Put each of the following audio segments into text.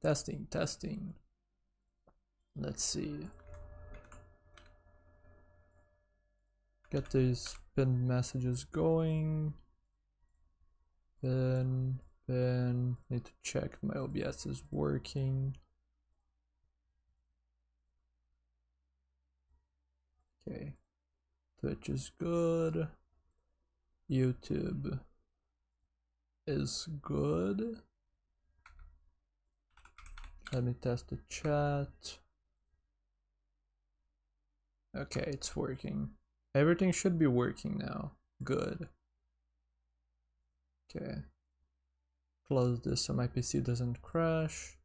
Testing, testing. Let's see. Get these pinned messages going. Then need to check my OBS is working. Okay. Twitch is good. YouTube is good. Let me test the chat. Okay, it's working. Everything should be working now. Good. Okay. Close this so my PC doesn't crash.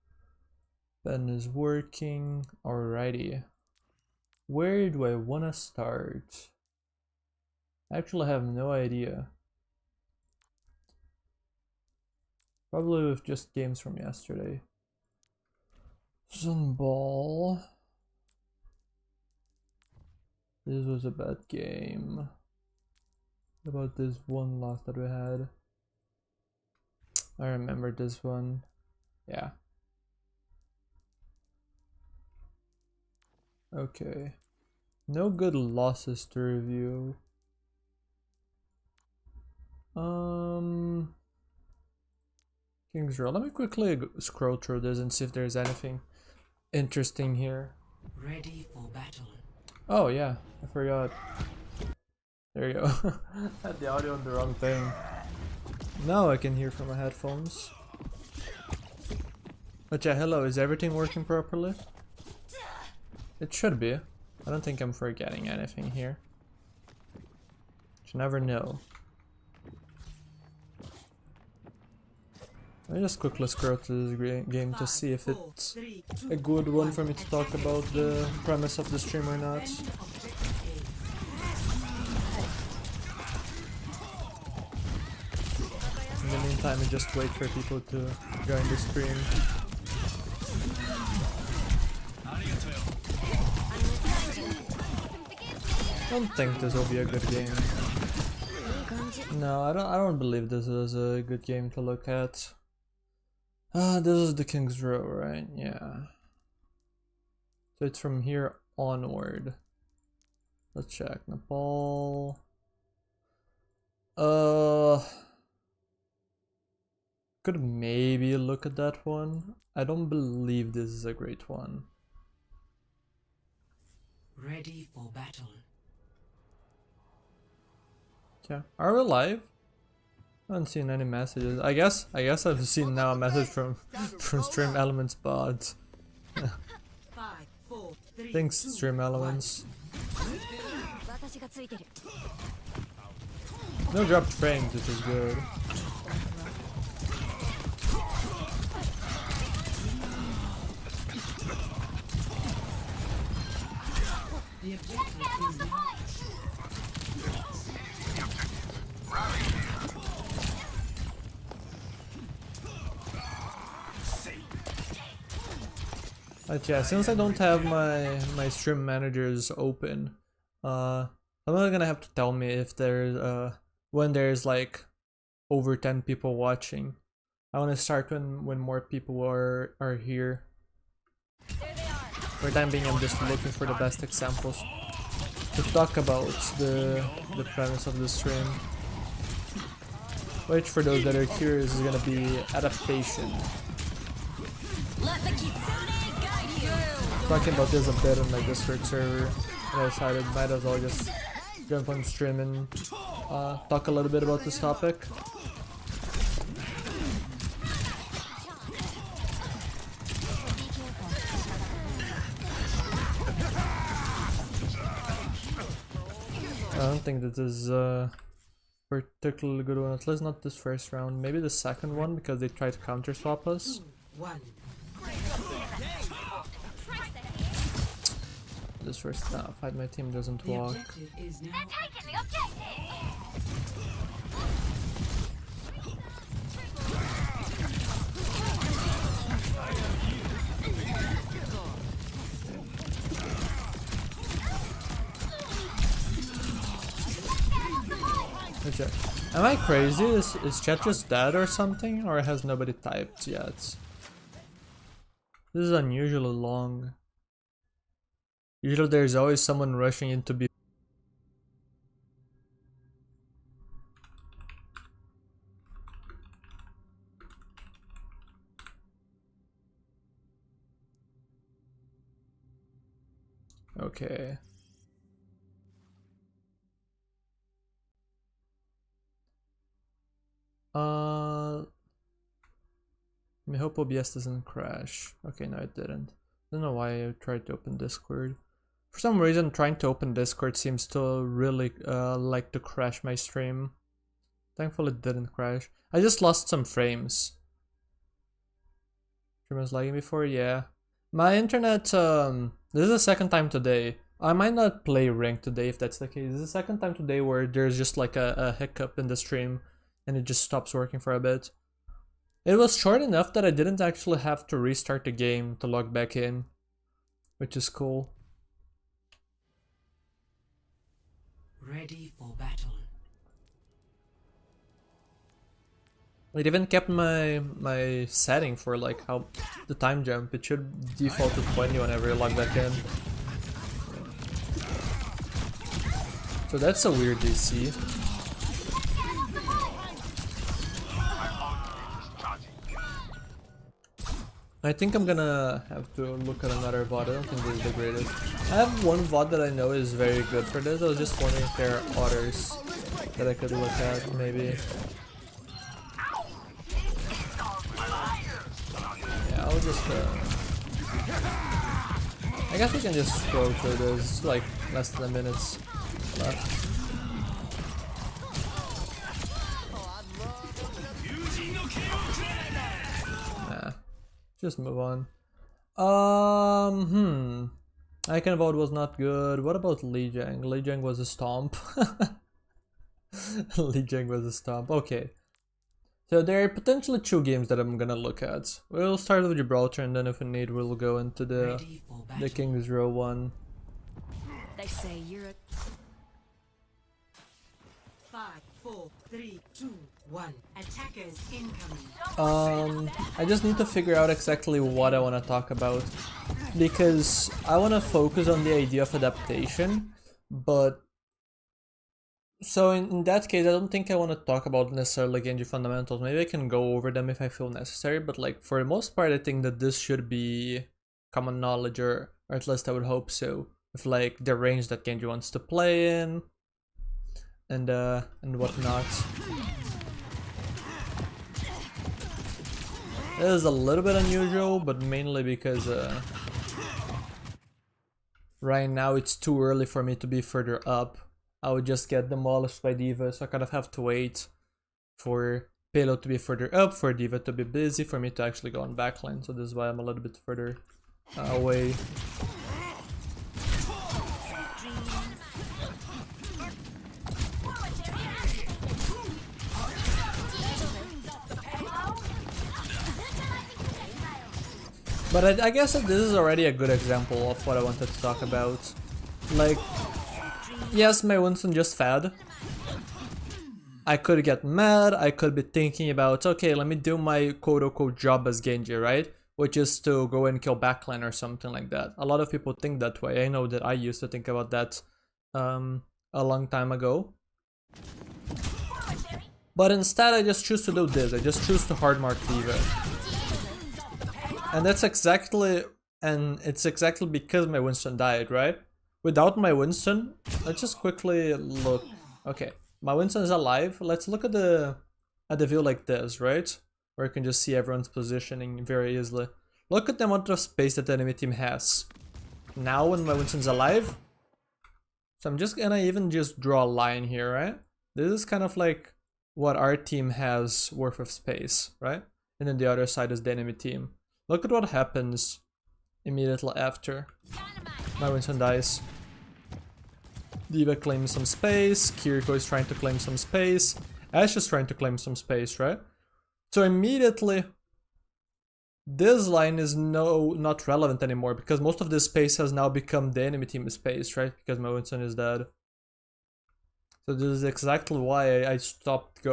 Pen is working. Alrighty. Where do I want to start? Actually, I have no idea. Probably with just games from yesterday. Sunball. This was a bad game. What about this one loss that we had? I remember this one. Yeah. Okay. No good losses to review. King's Row. Let me quickly scroll through this and see if there's anything interesting here. Ready for battle. Oh yeah, I forgot. There you go. Had the audio on the wrong thing. Now I can hear from my headphones. But yeah, hello, is everything working properly? It should be. I don't think I'm forgetting anything here. You never know. Let me just quickly scroll through this game to see if it's a good one for me to talk about the premise of the stream or not. In the meantime, I just wait for people to join the stream. I don't think this will be a good game. No, I don't believe this is a good game to look at. This is the King's Row, right? Yeah. So it's from here onward. Let's check. Nepal. Could maybe look at that one. I don't believe this is a great one. Ready for battle. Yeah. Are we live? I haven't seen any messages. I guess I've seen now a message from Stream Elements bot. Thanks, Stream Elements. No dropped frames, which is good. The objective is But yeah, since I don't have my stream managers open, someone's gonna have to tell me if there's when there's like over 10 people watching. I want to start when more people are here. For the time being, I'm just looking for the best examples to talk about the premise of the stream, which for those that are curious is gonna be adaptation. Talking about this a bit on my Discord server, and I decided might as well just jump on stream and talk a little bit about this topic. I don't think that this is a particularly good one, at least not this first round. Maybe the second one, because they tried to counter swap us. This first fight, my team doesn't walk. Okay. Am I crazy? Is chat just dead or something? Or has nobody typed yet? This is unusually long. Usually there's always someone rushing in to be. Okay. I hope OBS doesn't crash. Okay, no, it didn't. I don't know why I tried to open Discord. For some reason, trying to open Discord seems to really like to crash my stream. Thankfully, it didn't crash. I just lost some frames. Stream was lagging before, yeah. My internet, this is the second time today. I might not play rank today if that's the case. This is the second time today where there's just like a hiccup in the stream and it just stops working for a bit. It was short enough that I didn't actually have to restart the game to log back in, which is cool. Ready for battle. It even kept my setting for like how the time jump. It should default to 20 whenever you log back in. So that's a weird DC. I think I'm gonna have to look at another VOD. I don't think this is the greatest. I have one VOD that I know is very good for this. I was just wondering if there are others that I could look at, maybe. Yeah, I'll just I guess we can just scroll through this. It's like less than minutes left. Nah, just move on. Icon vote was not good. What about Lijiang? Lijiang was a stomp. Lijiang was a stomp. Okay. So there are potentially two games that I'm gonna look at. We'll start with Gibraltar, and then if we need, we'll go into the King's Row one. They say you're a 5, 4, 3, 2, 1. Attackers incoming. I just need to figure out exactly what I want to talk about, because I want to focus on the idea of adaptation, but so in that case I don't think I want to talk about necessarily Genji fundamentals. Maybe I can go over them if I feel necessary, but like for the most part I think that this should be common knowledge, or at least I would hope so, with like the range that Genji wants to play in and whatnot. It is a little bit unusual, but mainly because right now it's too early for me to be further up. I would just get demolished by D.Va, so I kind of have to wait for Payload to be further up, for D.Va to be busy, for me to actually go on backline. So this is why I'm a little bit further away. But I guess that this is already a good example of what I wanted to talk about. Like, yes, my Winston just fed. I could get mad, I could be thinking about, okay, let me do my quote-unquote job as Genji, right? Which is to go and kill backline or something like that. A lot of people think that way. I know that I used to think about that a long time ago. But instead I just choose to do this. I just choose to hardmark D.Va. And that's exactly, and it's exactly because my Winston died, right? Without my Winston, let's just quickly look. Okay, my Winston is alive. Let's look at the view like this, right? Where you can just see everyone's positioning very easily. Look at the amount of space that the enemy team has. Now when my Winston's alive, so I'm just gonna even just draw a line here, right? This is kind of like what our team has worth of space, right? And then the other side is the enemy team. Look at what happens immediately after my Winston dies. D.Va claims some space, Kiriko is trying to claim some space, Ashe is trying to claim some space, right? So immediately, this line is not relevant anymore, because most of this space has now become the enemy team's space, right? Because my Winston is dead. So this is exactly why I stopped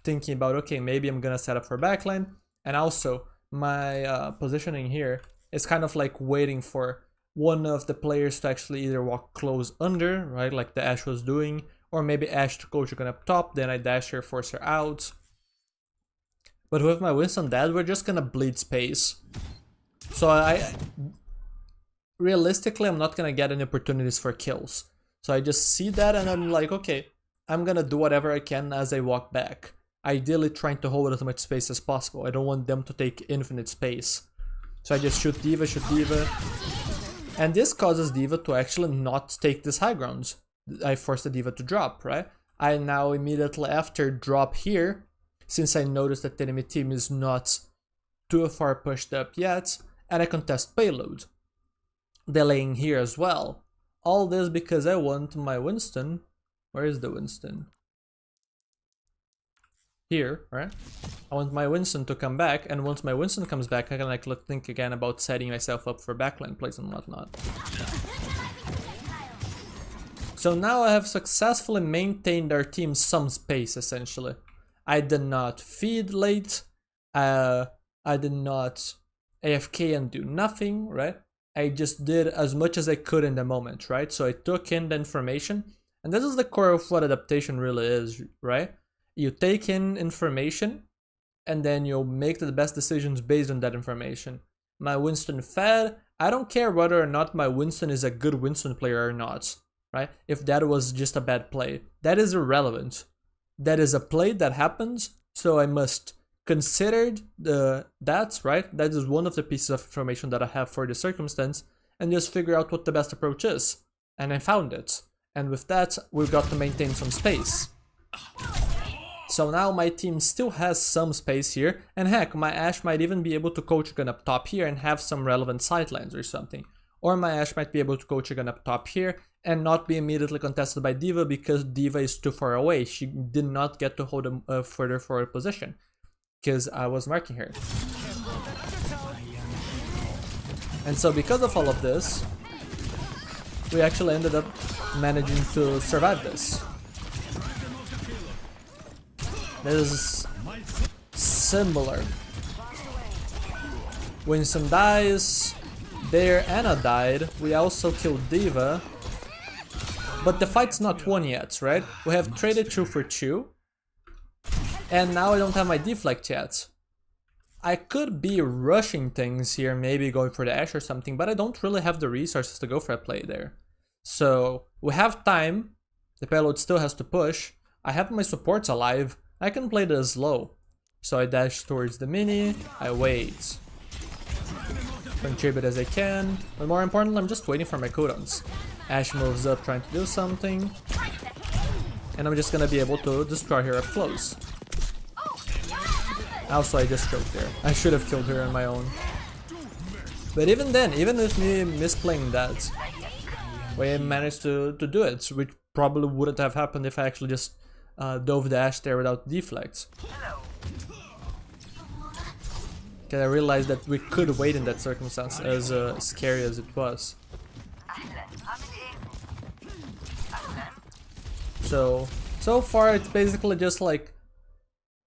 thinking about, okay, maybe I'm gonna set up for backline, and also my positioning here It's kind of like waiting for one of the players to actually either walk close under, right, like the Ashe was doing, or maybe Ashe to coach gun up top, then I dash her, force her out. But with my Winston dead, we're just gonna bleed space. So realistically, I'm not gonna get any opportunities for kills. So I just see that and I'm like, okay, I'm gonna do whatever I can as I walk back. Ideally trying to hold as much space as possible. I don't want them to take infinite space. So I just shoot D.Va, and this causes D.Va to actually not take this high ground. I force the D.Va to drop, right? I now immediately after drop here, since I noticed that the enemy team is not too far pushed up yet, and I contest payload, delaying here as well. All this because I want my Winston. Where is the Winston? Here, right? I want my Winston to come back, and once my Winston comes back, I can like think again about setting myself up for backline plays and whatnot. So now I have successfully maintained our team some space, essentially. I did not feed late, I did not AFK and do nothing, right? I just did as much as I could in the moment, right? So I took in the information, and this is the core of what adaptation really is, right? You take in information, and then you'll make the best decisions based on that information. My Winston fed, I don't care whether or not my Winston is a good Winston player or not, right? If that was just a bad play, that is irrelevant. That is a play that happens, so I must consider that, right? That is one of the pieces of information that I have for the circumstance, and just figure out what the best approach is. And I found it. And with that, we've got to maintain some space. So now my team still has some space here, and heck, my Ashe might even be able to coach a gun up top here and have some relevant sidelines or something. Or my Ashe might be able to coach a gun up top here and not be immediately contested by D.Va because D.Va is too far away. She did not get to hold a further forward position because I was marking her. And so because of all of this, we actually ended up managing to survive this. This is similar. Winston dies, there Ana died, we also killed D.Va, but the fight's not won yet, right? We have traded 2 for 2, and now I don't have my deflect yet. I could be rushing things here, maybe going for the Ashe or something, but I don't really have the resources to go for a play there. So we have time, the payload still has to push, I have my supports alive, I can play this low. So I dash towards the mini, I wait. Contribute as I can, but more importantly I'm just waiting for my cooldowns. Ashe moves up trying to do something, and I'm just gonna be able to destroy her up close. Also I just choked there, I should have killed her on my own. But even then, even with me misplaying that, we managed to do it, which probably wouldn't have happened if I actually just dove the Ashe there without deflects. Because I realized that we could wait in that circumstance, as scary as it was. So far it's basically just like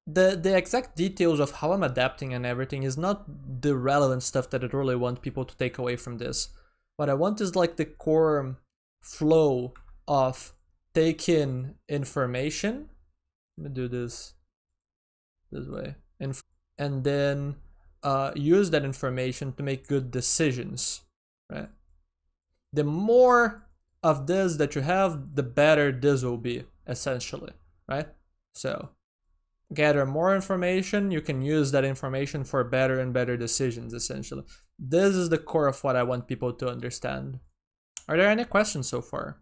the exact details of how I'm adapting and everything is not the relevant stuff that I really want people to take away from this. What I want is like the core flow of take in information. Let me do this way, and then use that information to make good decisions, right? The more of this that you have, the better this will be, essentially, right? So gather more information, you can use that information for better and better decisions, essentially. This is the core of what I want people to understand. Are there any questions so far?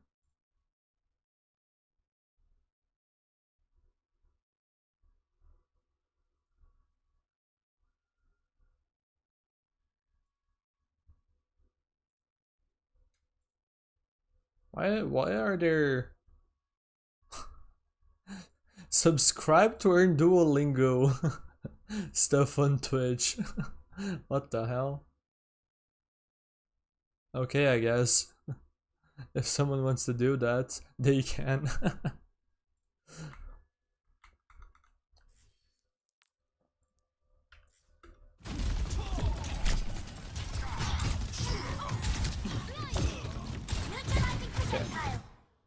Why are there... Subscribe to earn Duolingo stuff on Twitch. What the hell? Okay, I guess. If someone wants to do that, they can.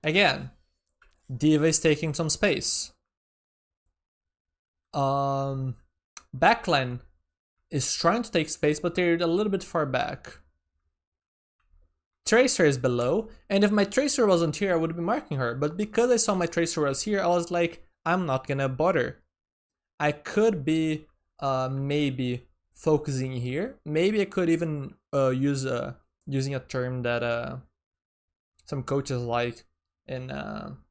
Again, D.Va is taking some space. Backline is trying to take space, but they're a little bit far back. Tracer is below, and if my Tracer wasn't here, I would be marking her. But because I saw my Tracer was here, I was like, I'm not gonna bother. I could be maybe focusing here. Maybe I could even using a term that some coaches like in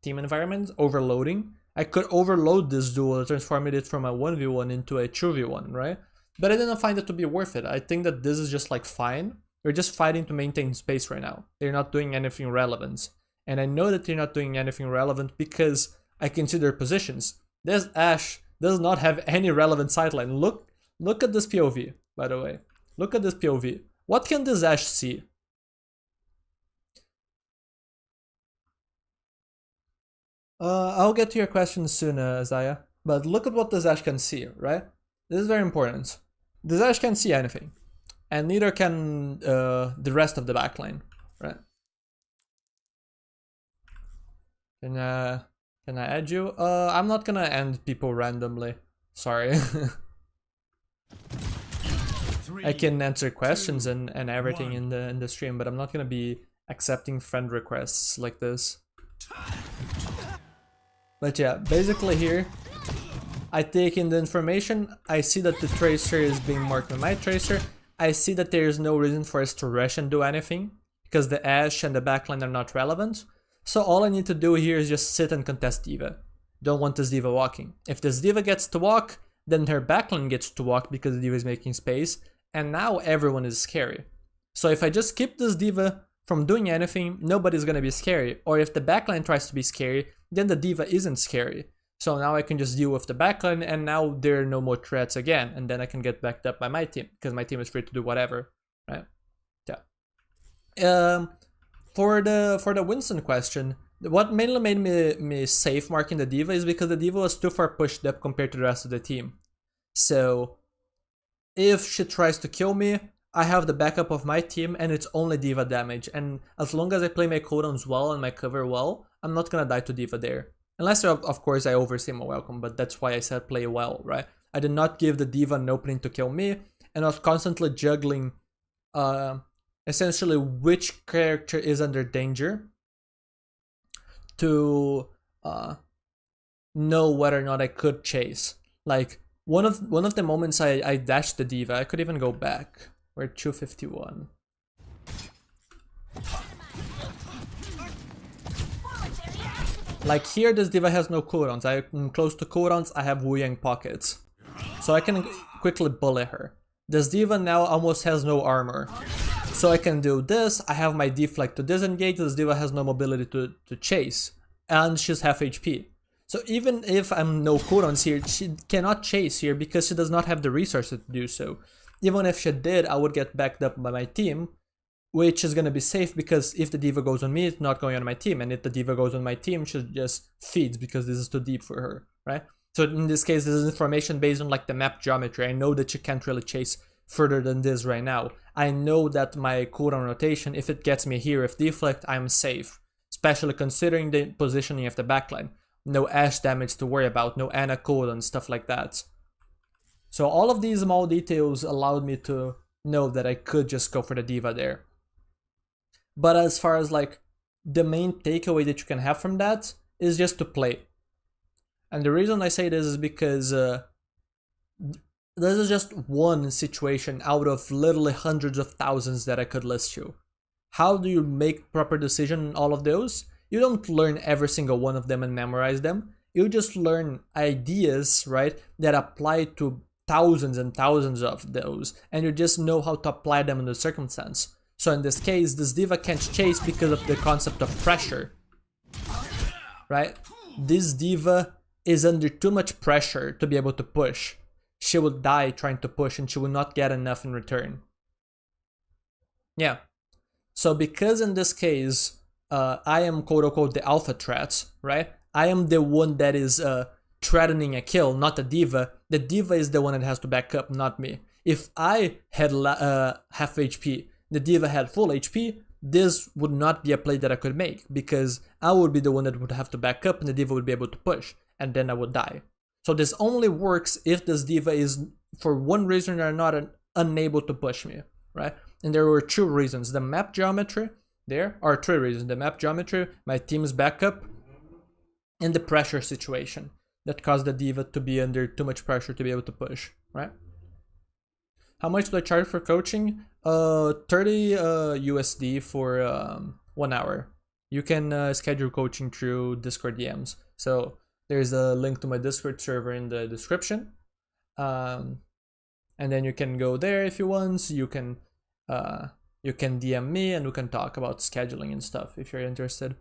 team environments, overloading. I could overload this duel, transforming it from a 1v1 into a 2v1, right? But I didn't find it to be worth it. I think that this is just like fine. They're just fighting to maintain space right now. They're not doing anything relevant. And I know that they're not doing anything relevant because I can see their positions. This Ashe does not have any relevant sideline. Look at this POV, by the way. Look at this POV. What can this Ashe see? I'll get to your question soon, Isaiah. But look at what this Ashe can see, right? This is very important. This Ashe can't see anything. And neither can the rest of the backline, right? Can I add you? I'm not gonna end people randomly. Sorry. I can answer questions and everything in the stream, but I'm not gonna be accepting friend requests like this. But yeah, basically here, I take in the information, I see that the Tracer is being marked with my Tracer, I see that there is no reason for us to rush and do anything, because the Ashe and the backline are not relevant, so all I need to do here is just sit and contest D.Va. Don't want this D.Va walking. If this D.Va gets to walk, then her backline gets to walk because the D.Va is making space, and now everyone is scary. So if I just keep this D.Va from doing anything, nobody's gonna be scary, or if the backline tries to be scary, then the D.Va isn't scary. So now I can just deal with the backline, and now there are no more threats again, and then I can get backed up by my team, because my team is free to do whatever, right? Yeah. For the Winston question, what mainly made me safe marking the D.Va is because the D.Va was too far pushed up compared to the rest of the team. So if she tries to kill me, I have the backup of my team, and it's only D.Va damage, and as long as I play my cooldowns well and my cover well, I'm not gonna die to D.Va there. Unless, of course, I overstay my welcome, but that's why I said play well, right? I did not give the D.Va an opening to kill me, and I was constantly juggling essentially which character is under danger to know whether or not I could chase. Like, one of the moments I dashed the D.Va, I could even go back. We're at 251. Like here, this D.Va has no cooldowns. I'm close to cooldowns, I have Wu Yang pockets. So I can quickly bully her. This D.Va now almost has no armor. So I can do this, I have my deflect to disengage, this D.Va has no mobility to chase. And she's half HP. So even if I'm no cooldowns here, she cannot chase here because she does not have the resources to do so. Even if she did, I would get backed up by my team, which is gonna be safe because if the D.Va goes on me, it's not going on my team, and if the D.Va goes on my team, she just feeds because this is too deep for her, right? So in this case, this is information based on like the map geometry. I know that she can't really chase further than this right now. I know that my cooldown rotation, if it gets me here with deflect, I'm safe, especially considering the positioning of the backline. No Ashe damage to worry about, no Ana cooldown, stuff like that. So all of these small details allowed me to know that I could just go for the D.Va there. But as far as like the main takeaway that you can have from that is just to play. And the reason I say this is because this is just one situation out of literally hundreds of thousands that I could list you. How do you make proper decision in all of those? You don't learn every single one of them and memorize them. You just learn ideas, right, that apply to thousands and thousands of those, and you just know how to apply them in the circumstance. So in this case, this D.Va can't chase because of the concept of pressure, right? This D.Va is under too much pressure to be able to push. She would die trying to push and she would not get enough in return. Yeah. So because in this case, I am quote-unquote the alpha threat, right? I am the one that is threatening a kill, not the D.Va. The D.Va is the one that has to back up, not me. If I had half HP, the D.Va had full HP, this would not be a play that I could make, because I would be the one that would have to back up and the D.Va would be able to push, and then I would die. So this only works if this D.Va is, for one reason or another, unable to push me, right? And there were 2 reasons. The map geometry, there are 3 reasons. The map geometry, my team's backup, and the pressure situation that caused the D.Va to be under too much pressure to be able to push, right? How much do I charge for coaching? 30 USD for 1 hour. You can schedule coaching through Discord DMs. So there's a link to my Discord server in the description. And then you can go there if you want. You can DM me and we can talk about scheduling and stuff if you're interested.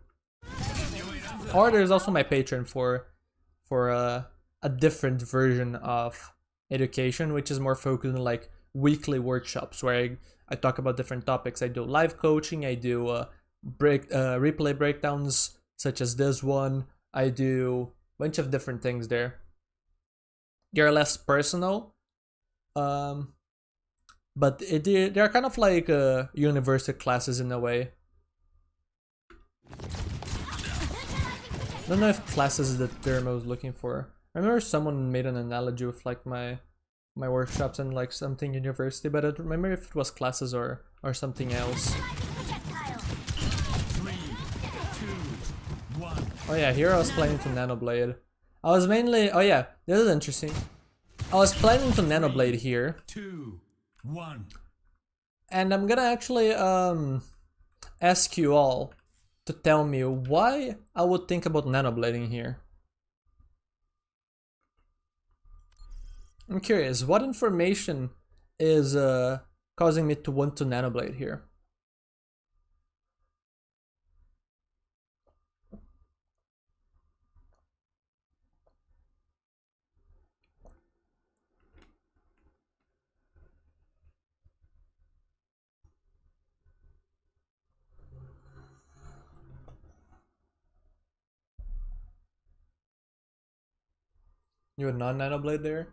Or there's also my Patreon for a different version of education, which is more focused on like weekly workshops where I talk about different topics. I do live coaching, I do replay breakdowns such as this one. I do a bunch of different things there. They're less personal, but they're kind of like university classes in a way. I don't know if classes is the term I was looking for. I remember someone made an analogy with like my workshops and like something university, but I don't remember if it was classes or something else. 3, 2, 1. Oh yeah, here I was planning to Nanoblade. I was mainly, oh yeah, this is interesting. I was planning to Nanoblade here. 2, 1. And I'm gonna actually ask you all to tell me why I would think about Nanoblading here. I'm curious, what information is causing me to want to Nanoblade here? You would not Nanoblade there?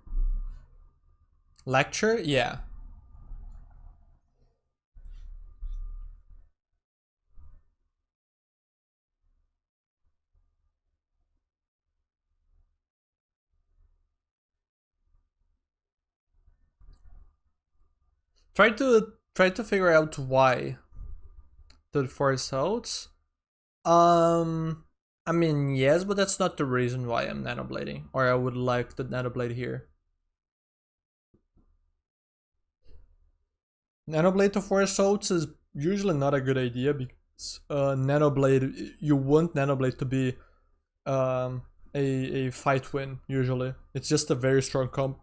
Lecture? Yeah. Try to figure out why the force holds. I mean, yes, but that's not the reason why I'm Nanoblading, or I would like the Nanoblade here. Nanoblade to force holds is usually not a good idea because Nanoblade, you want Nanoblade to be a fight win usually. It's just a very strong comp.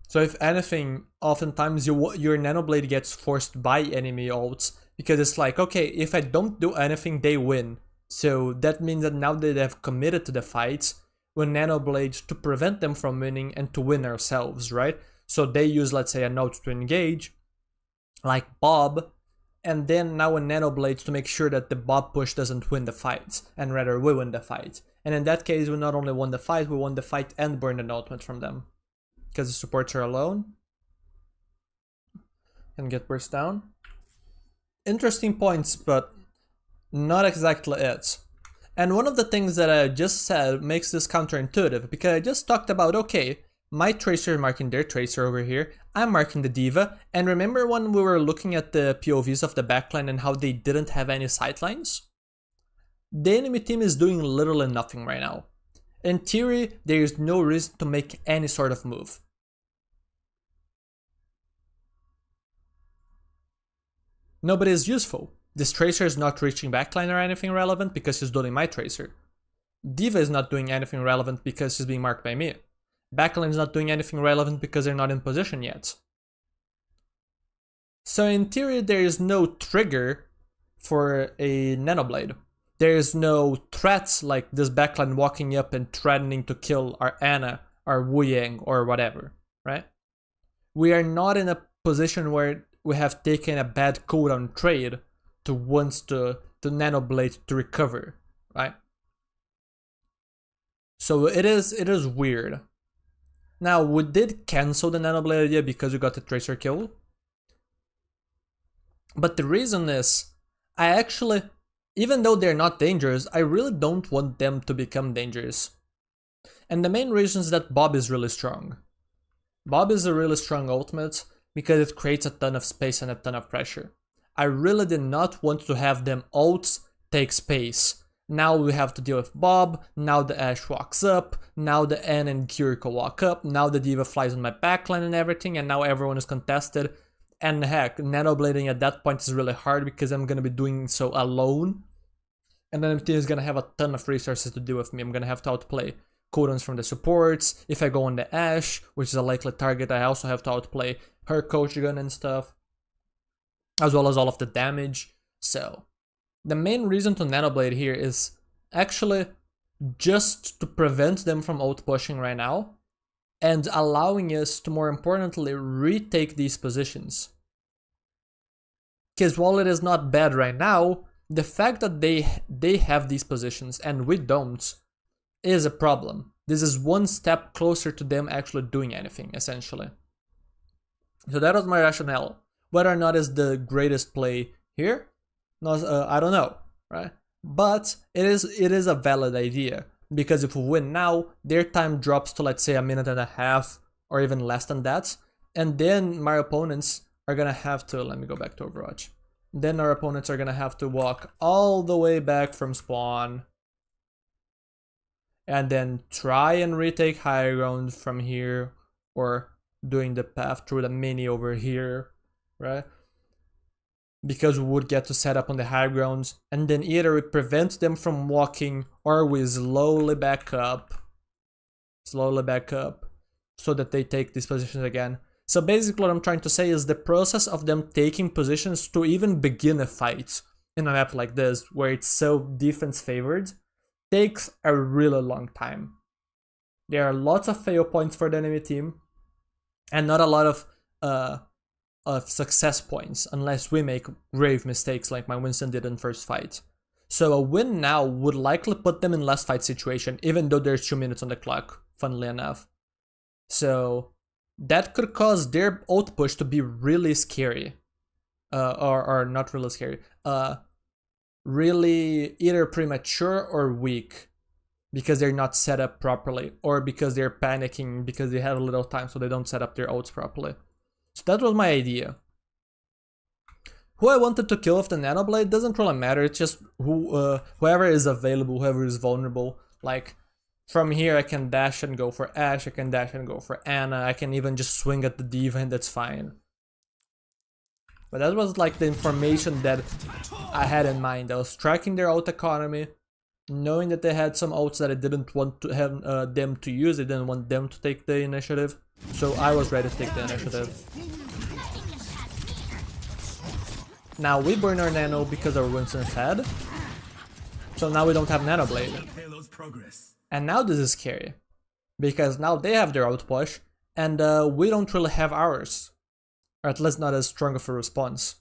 So if anything, oftentimes your Nanoblade gets forced by enemy ults because it's like, okay, if I don't do anything, they win. So that means that now they have committed to the fights, we Nanoblade to prevent them from winning and to win ourselves, right? So they use, let's say, a note to engage, like Bob, and then now a Nanoblade to make sure that the Bob push doesn't win the fights, and rather we win the fight. And in that case, we not only won the fight, we won the fight and burned an ultimate from them. Because the supports are alone. And get burst down. Interesting points, but not exactly it. And one of the things that I just said makes this counterintuitive, because I just talked about, okay, my tracer is marking their tracer over here, I'm marking the D.Va, and remember when we were looking at the POVs of the backline and how they didn't have any sightlines? The enemy team is doing literally nothing right now. In theory, there is no reason to make any sort of move. Nobody is useful. This tracer is not reaching backline or anything relevant because she's doing my tracer. D.Va is not doing anything relevant because she's being marked by me. Backline is not doing anything relevant because they're not in position yet. So in theory, there is no trigger for a Nanoblade. There is no threats like this backline walking up and threatening to kill our Ana, our Wu Yang, or whatever, right? We are not in a position where we have taken a bad cooldown trade to once to Nanoblade to recover, right? So it is weird. Now, we did cancel the Nanoblade idea because we got the tracer kill. But the reason is, I actually, even though they're not dangerous, I really don't want them to become dangerous. And the main reason is that Bob is really strong. Bob is a really strong ultimate because it creates a ton of space and a ton of pressure. I really did not want to have them ults take space. Now we have to deal with Bob, now the Ashe walks up, now the N and Kiriko walk up, now the D.Va flies on my backline and everything, and now everyone is contested. And heck, nanoblading at that point is really hard because I'm gonna be doing so alone. And then MT is gonna have a ton of resources to deal with me. I'm gonna have to outplay cooldowns from the supports. If I go on the Ashe, which is a likely target, I also have to outplay her coach gun and stuff, as well as all of the damage. So the main reason to nanoblade here is actually just to prevent them from ult pushing right now and allowing us to, more importantly, retake these positions. Because while it is not bad right now, the fact that they have these positions and we don't is a problem. This is one step closer to them actually doing anything, essentially. So that was my rationale. Whether or not it's the greatest play here, not, I don't know, right? But it is a valid idea, because if we win now, their time drops to, let's say, a minute and a half or even less than that, and then my opponents are gonna have to, let me go back to Overwatch, then our opponents are gonna have to walk all the way back from spawn and then try and retake high ground from here, or doing the path through the mini over here, right? Because we would get to set up on the high grounds, and then either we prevent them from walking or we slowly back up so that they take these positions again. So basically what I'm trying to say is the process of them taking positions to even begin a fight in a map like this, where it's so defense favored, takes a really long time. There are lots of fail points for the enemy team and not a lot of success points unless we make grave mistakes like my Winston did in first fight. So a win now would likely put them in less fight situation, even though there's 2 minutes on the clock, funnily enough. So that could cause their ult push to be really scary, or not really scary, really either premature or weak, because they're not set up properly, or because they're panicking because they have a little time so they don't set up their ults properly. So that was my idea. Who I wanted to kill with the nanoblade doesn't really matter, it's just whoever is available, whoever is vulnerable. Like, from here I can dash and go for Ashe, I can dash and go for Ana, I can even just swing at the D.Va and that's fine. But that was like the information that I had in mind. I was tracking their ult economy, knowing that they had some ults that I didn't want to have them to use, I didn't want them to take the initiative. So I was ready to take the initiative. Now we burn our nano because our Winston fed. So now we don't have nanoblade. And now this is scary, because now they have their ult push and we don't really have ours. Or at least not as strong of a response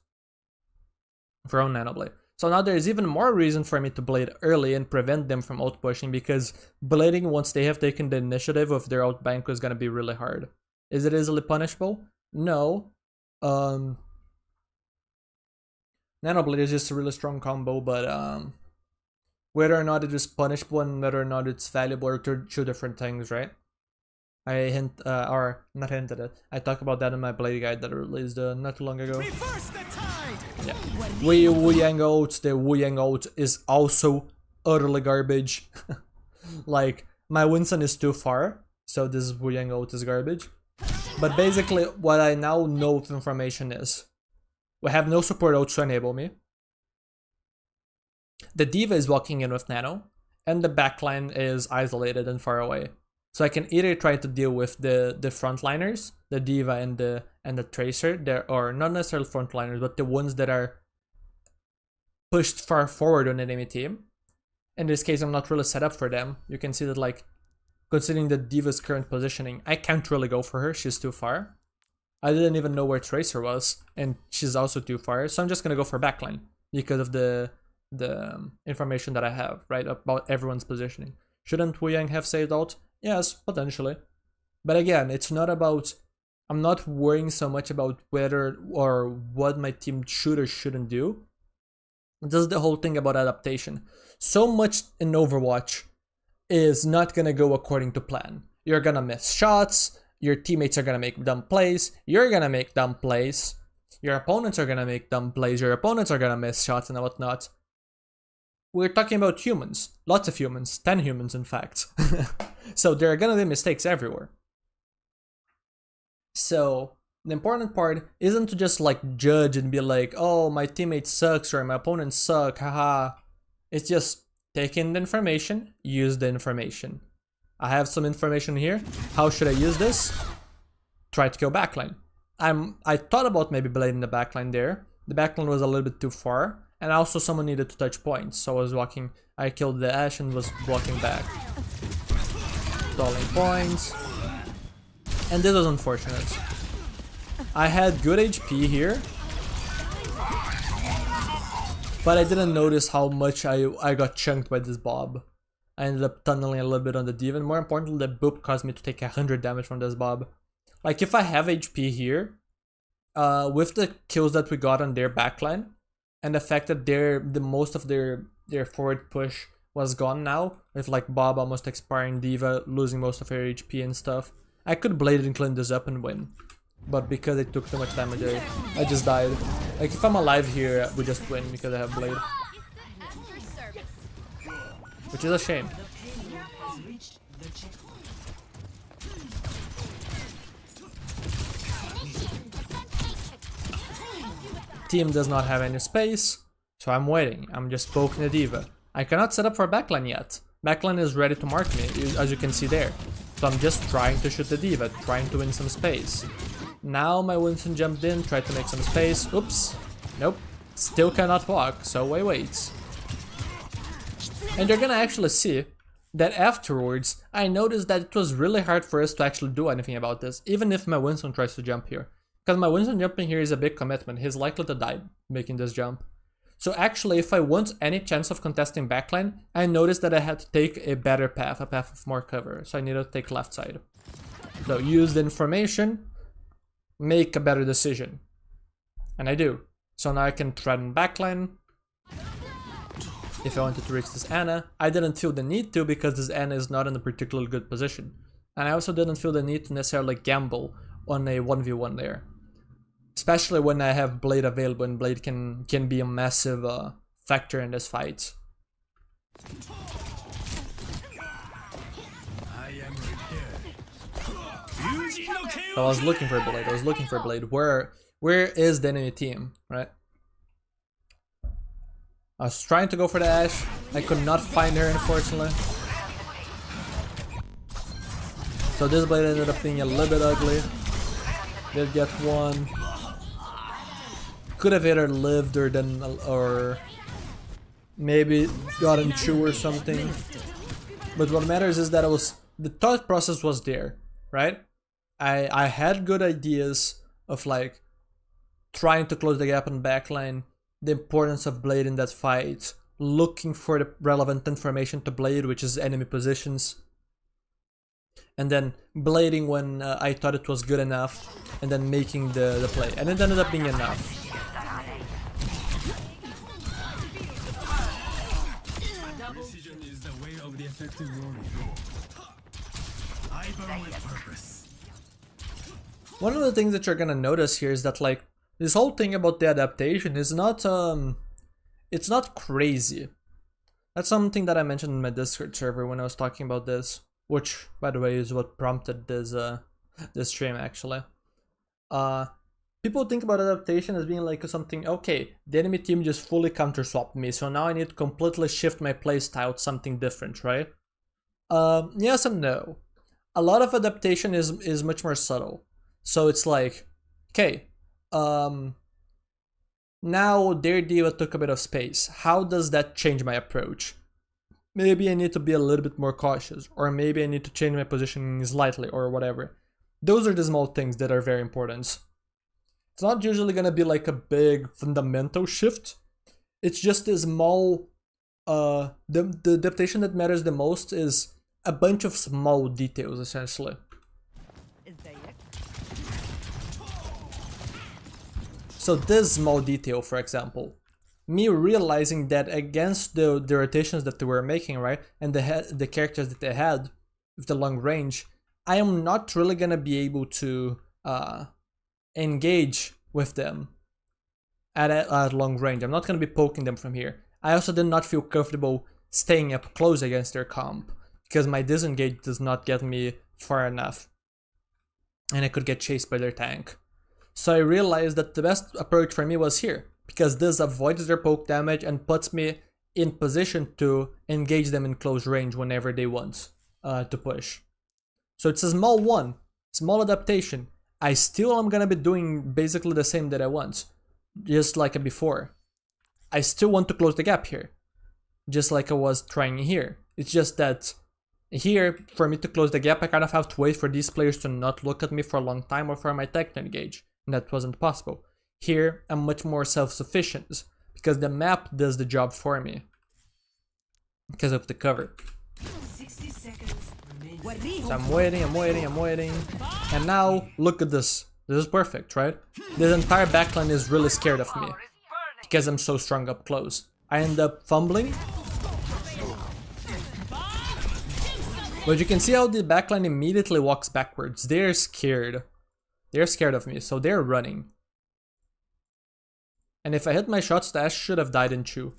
for our own nanoblade. So now there is even more reason for me to blade early and prevent them from ult pushing, because blading once they have taken the initiative of their ult bank is going to be really hard. Is it easily punishable? No. Nanoblade is just a really strong combo, but whether or not it is punishable and whether or not it's valuable are two different things, right? I hint, or not hinted at, I talked about that in my blade guide that I released not too long ago. Yeah. Wu Yang ult, the Wu Yang ult is also utterly garbage. Like, my Winston is too far, so this Wu Yang ult is garbage. But basically, what I now know with information is, we have no support ults to enable me. The D.Va is walking in with nano, and the backline is isolated and far away. So I can either try to deal with the frontliners, the D.Va and the Tracer, or not necessarily frontliners, but the ones that are pushed far forward on the enemy team. In this case, I'm not really set up for them. You can see that, like, considering the D.Va's current positioning, I can't really go for her, she's too far. I didn't even know where Tracer was, and she's also too far, so I'm just gonna go for backline, because of the information that I have, right, about everyone's positioning. Shouldn't Wu Yang have saved ult? Yes, potentially. But again, it's not about I'm not worrying so much about whether or what my team should or shouldn't do. This is the whole thing about adaptation. So much in Overwatch is not gonna go according to plan. You're gonna miss shots, your teammates are gonna make dumb plays, you're gonna make dumb plays, your opponents are gonna make dumb plays, your opponents are gonna miss shots and whatnot. We're talking about humans, lots of humans, 10 humans in fact. So there are gonna be mistakes everywhere. So the important part isn't to just like judge and be like, oh, my teammate sucks or my opponent suck, haha. It's just take in the information, use the information. I have some information here. How should I use this? Try to kill backline. I thought about maybe blading the backline there. The backline was a little bit too far, and also someone needed to touch points. So I was walking. I killed the Ashe and was walking back, stalling points. And this was unfortunate. I had good HP here, but I didn't notice how much I got chunked by this Bob. I ended up tunneling a little bit on the D.Va, and more importantly, the boop caused me to take 100 damage from this Bob. Like, if I have HP here, with the kills that we got on their backline, and the fact that the most of their forward push was gone now, with like Bob almost expiring, D.Va losing most of her HP and stuff, I could blade and clean this up and win. But because it took too much damage, I just died. Like, if I'm alive here, we just win because I have blade. Which is a shame. Team does not have any space, so I'm waiting. I'm just poking the D.Va. I cannot set up for backline yet. Backline is ready to mark me, as you can see there. So I'm just trying to shoot the D.Va, trying to win some space. Now my Winston jumped in, tried to make some space. Oops. Nope. Still cannot walk, so I wait. And you're gonna actually see that afterwards, I noticed that it was really hard for us to actually do anything about this, even if my Winston tries to jump here. Because my Winston jumping here is a big commitment. He's likely to die making this jump. So actually, if I want any chance of contesting backline, I noticed that I had to take a better path, a path of more cover. So I needed to take left side. So use the information, make a better decision. And I do. So now I can threaten backline. If I wanted to reach this Ana, I didn't feel the need to because this Ana is not in a particularly good position. And I also didn't feel the need to necessarily gamble on a 1v1 there. Especially when I have Blade available, and Blade can be a massive factor in this fight. So I was looking for Blade. Where is the enemy team, right? I was trying to go for the Ashe. I could not find her, unfortunately. So this Blade ended up being a little bit ugly. Did get one. Could have either lived or maybe gotten two or something. But what matters is that the thought process was there, right? I had good ideas of like trying to close the gap on backline, the importance of Blade in that fight, looking for the relevant information to Blade, which is enemy positions, and then blading when I thought it was good enough, and then making the play, and it ended up being enough. Precision is the way of the effective warrior. I burn with purpose. One of the things that you're gonna notice here is that like this whole thing about the adaptation is not it's not crazy. That's something that I mentioned in my Discord server when I was talking about this, which by the way is what prompted this this stream actually. People think about adaptation as being like something, okay, the enemy team just fully counter swapped me, so now I need to completely shift my playstyle to something different, right? Yes and no. A lot of adaptation is much more subtle. So it's like, okay, now their D.Va took a bit of space. How does that change my approach? Maybe I need to be a little bit more cautious, or maybe I need to change my positioning slightly, or whatever. Those are the small things that are very important. It's not usually gonna be like a big fundamental shift. It's just a small, the adaptation that matters the most is a bunch of small details, essentially. So this small detail, for example, me realizing that against the rotations that they were making, right, and the characters that they had with the long range, I am not really gonna be able to engage with them at long range. I'm not gonna be poking them from here. I also did not feel comfortable staying up close against their comp because my disengage does not get me far enough, and I could get chased by their tank. So I realized that the best approach for me was here, because this avoids their poke damage and puts me in position to engage them in close range whenever they want to push. So it's a small adaptation. I still am gonna be doing basically the same that I want, just like before. I still want to close the gap here, just like I was trying here. It's just that here, for me to close the gap, I kind of have to wait for these players to not look at me for a long time or for my tech to engage, and that wasn't possible. Here, I'm much more self-sufficient because the map does the job for me because of the cover. 60 seconds remaining. So I'm waiting, and now look at this. This is perfect, right? This entire backline is really scared of me because I'm so strong up close. I end up fumbling, but you can see how the backline immediately walks backwards. They're scared. They're scared of me, so they're running. And if I hit my shots, the Ashe should have died in Chu.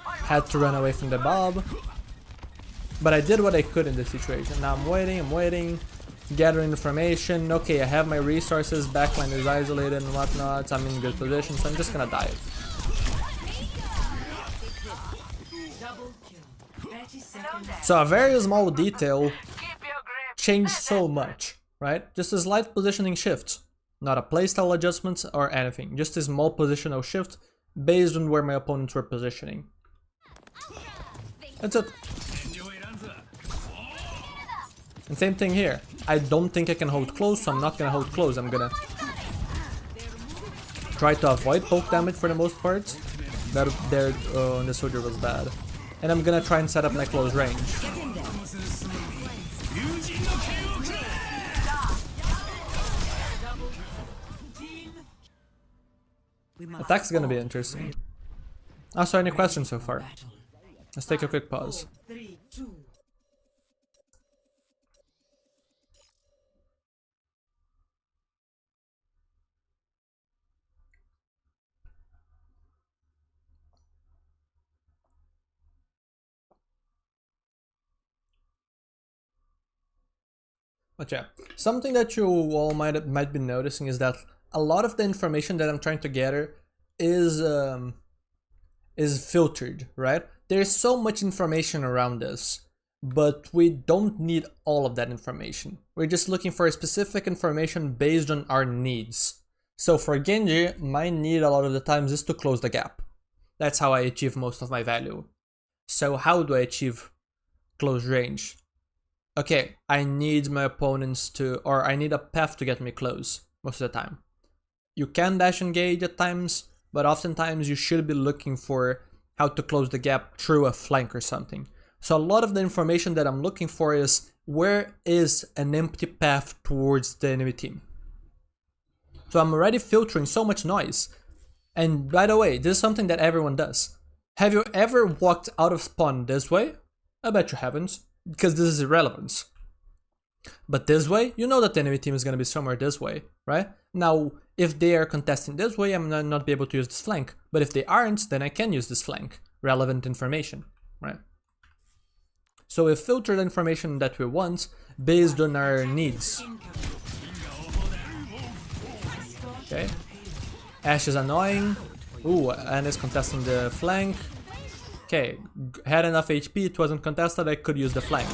Had to run away from the Bob. But I did what I could in this situation. Now I'm waiting, gathering information. Okay, I have my resources, backline is isolated and whatnot. I'm in good position, so I'm just gonna die. Double kill. 30 seconds. So a very small detail changed so much, right? Just a slight positioning shift. Not a playstyle adjustment or anything, just a small positional shift based on where my opponents were positioning. That's it. And same thing here. I don't think I can hold close, so I'm not gonna hold close. I'm gonna try to avoid poke damage for the most part. That there, the soldier was bad. And I'm gonna try and set up my close range. Attack's gonna be interesting. Also, any questions so far? Battle. Let's take a quick pause. 3, 2. But yeah, something that you all might be noticing is that a lot of the information that I'm trying to gather is filtered, right? There's so much information around us, but we don't need all of that information. We're just looking for specific information based on our needs. So for Genji, my need a lot of the times is to close the gap. That's how I achieve most of my value. So how do I achieve close range? Okay, I need my opponents to, or I need a path to get me close most of the time. You can dash engage at times, but oftentimes you should be looking for how to close the gap through a flank or something. So a lot of the information that I'm looking for is where is an empty path towards the enemy team. So I'm already filtering so much noise. And by the way, this is something that everyone does. Have you ever walked out of spawn this way? I bet you haven't, because this is irrelevant. But this way, you know that the enemy team is going to be somewhere this way, right? Now, if they are contesting this way, I'm not be able to use this flank. But if they aren't, then I can use this flank. Relevant information, right? So we filter the information that we want based on our needs. Okay. Ashe is annoying. Ooh, and is contesting the flank. Okay, had enough HP, it wasn't contested, I could use the flank.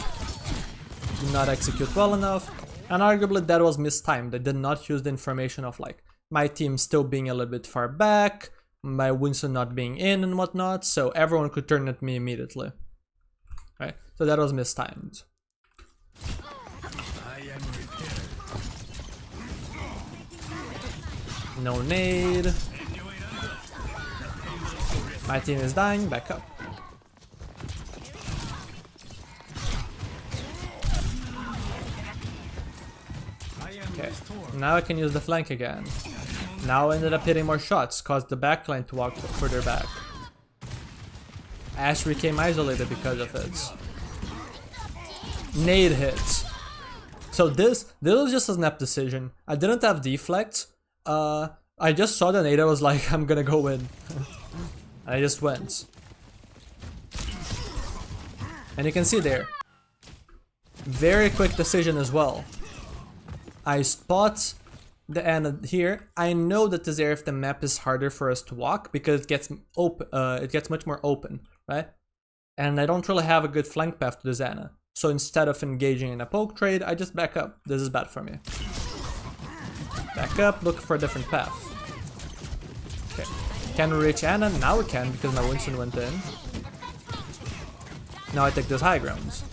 Did not execute well enough, and arguably that was mistimed. I did not use the information of like my team still being a little bit far back, my Winston not being in and whatnot, so everyone could turn at me immediately. Right, so that was mistimed. No nade. My team is dying, back up. Okay. Now I can use the flank again. Now I ended up hitting more shots, caused the backline to walk further back. Ashe became isolated because of it. Nade hits. So this was just a snap decision. I didn't have deflect. I just saw the nade, I was like, I'm gonna go in. I just went. And you can see there. Very quick decision as well. I spot the end here. I know that this area of the map is harder for us to walk because it gets open. It gets much more open, right? And I don't really have a good flank path to the Xana. So instead of engaging in a poke trade, I just back up. This is bad for me. Back up, look for a different path. Okay. Can we reach Ana? Now we can because my Winston went in. Now I take this high grounds.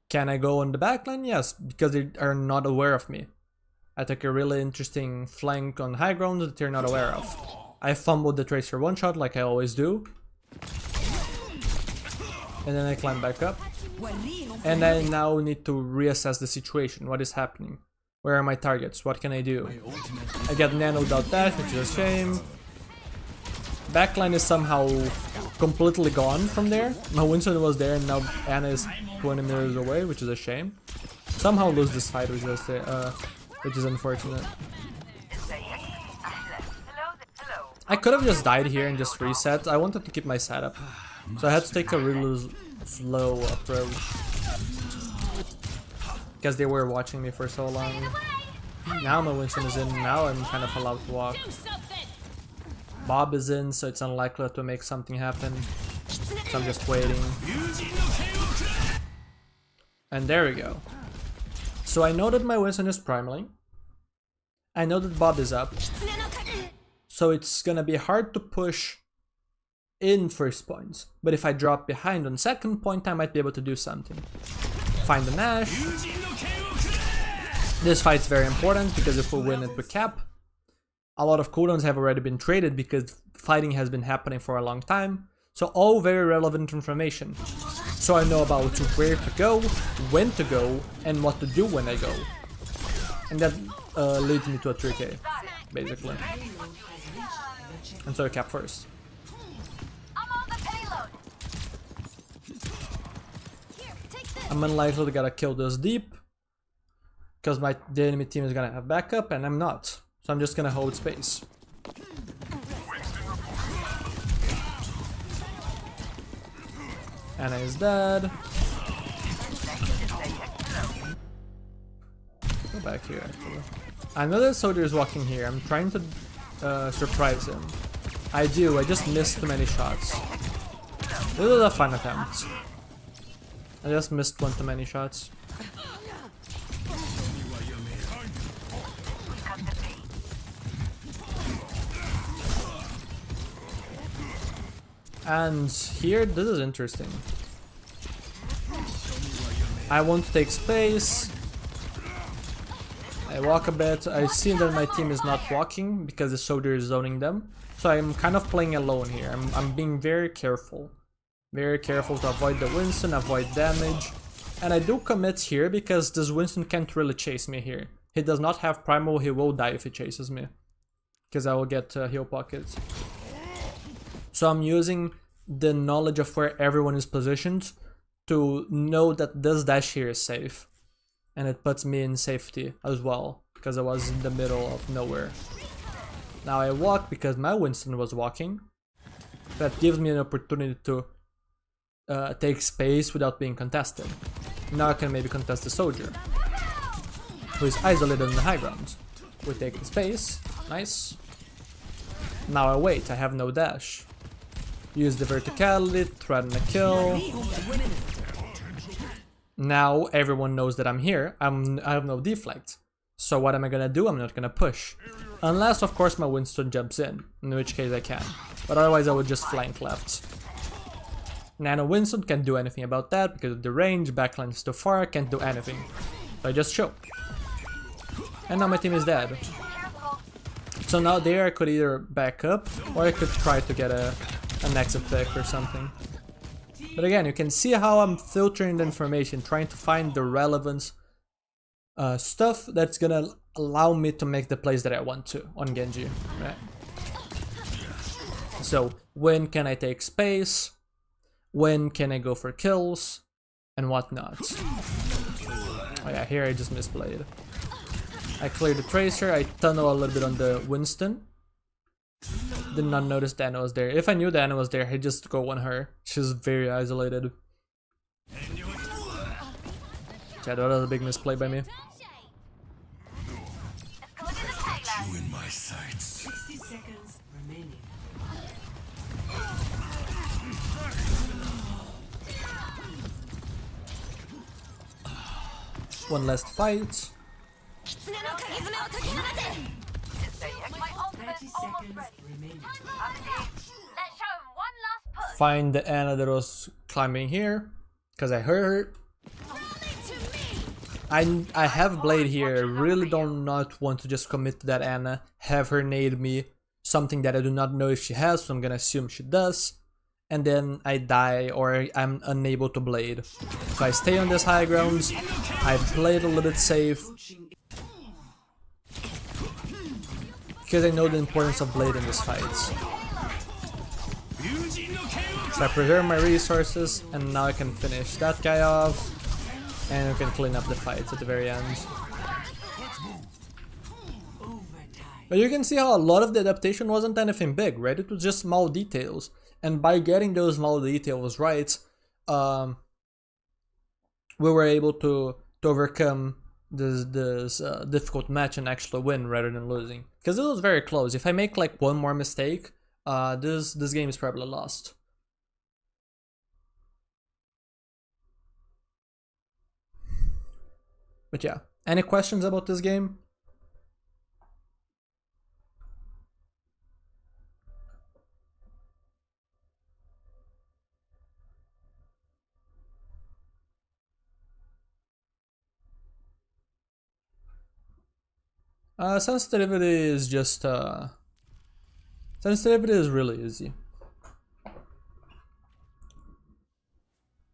Can I go on the backline? Yes, because they are not aware of me. I took a really interesting flank on high ground that they're not aware of. I fumbled the Tracer one shot like I always do. And then I climb back up. And I now need to reassess the situation. What is happening? Where are my targets? What can I do? I get nanoed out dash, which is a shame. Backline is somehow completely gone from there. My Winston was there and now Ana is 20 meters away, which is a shame. Somehow lose this fight, which is unfortunate. I could have just died here and just reset. I wanted to keep my setup. So I had to take a really slow approach. Because they were watching me for so long. Now my Winston is in, now I'm kind of allowed to walk. Bob is in, so it's unlikely to make something happen. So I'm just waiting. And there we go. So I know that my Winston is primaling. I know that Bob is up. So it's gonna be hard to push in first points. But if I drop behind on second point, I might be able to do something. Find the Nash. This fight's very important because if we win it with cap, a lot of cooldowns have already been traded because fighting has been happening for a long time. So all very relevant information. So I know about where to go, when to go, and what to do when I go. And that leads me to a 3k, basically. And so I cap first. I'm unlikely to get a kill this deep. Because the enemy team is gonna have backup and I'm not. So I'm just gonna hold space. Ana is dead. Go back here actually. I know that soldier is walking here. I'm trying to surprise him. I do, I just missed too many shots. This is a fun attempt. I just missed one too many shots. And here, this is interesting. I want to take space. I walk a bit. I see that my team is not walking because the soldier is zoning them. So I'm kind of playing alone here. I'm being very careful. Very careful to avoid the Winston, avoid damage. And I do commit here because this Winston can't really chase me here. He does not have primal, he will die if he chases me. Because I will get heal pockets. So I'm using the knowledge of where everyone is positioned to know that this dash here is safe. And it puts me in safety as well, because I was in the middle of nowhere. Now I walk because my Winston was walking. That gives me an opportunity to take space without being contested. Now I can maybe contest the soldier, who is isolated in the high ground. We take the space, nice. Now I wait, I have no dash. Use the verticality, threaten a kill. Now everyone knows that I'm here, I have no deflect. So what am I gonna do? I'm not gonna push. Unless of course my Winston jumps in which case I can. But otherwise I would just flank left. Nano Winston can't do anything about that because of the range, backline is too far, can't do anything. So I just choke. And now my team is dead. So now there I could either back up or I could try to get an exit pick or something. But again, you can see how I'm filtering the information, trying to find the relevance stuff that's gonna allow me to make the plays that I want to on Genji, right? So when can I take space? When can I go for kills? And whatnot. Oh yeah, here I just misplayed. I cleared the Tracer, I tunnel a little bit on the Winston. Did not notice Diana was there. If I knew Diana was there, I'd just go on her. She's very isolated. Yeah, that was a big misplay by me. You in my sights. 60 seconds remaining. One last fight. 30 seconds remaining. Find the Ana that was climbing here, because I heard her. I have Blade here, really don't not want to just commit to that Ana, have her nade me, something that I do not know if she has, so I'm gonna assume she does, and then I die or I'm unable to Blade. So I stay on this high grounds, I played a little bit safe, because I know the importance of Blade in this fight. So I preserve my resources, and now I can finish that guy off. And we can clean up the fights at the very end. But you can see how a lot of the adaptation wasn't anything big, right? It was just small details. And by getting those small details right, we were able to overcome this difficult match and actually win rather than losing. Because it was very close. If I make like one more mistake, this game is probably lost. But yeah, any questions about this game? Sensitivity is just sensitivity is really easy.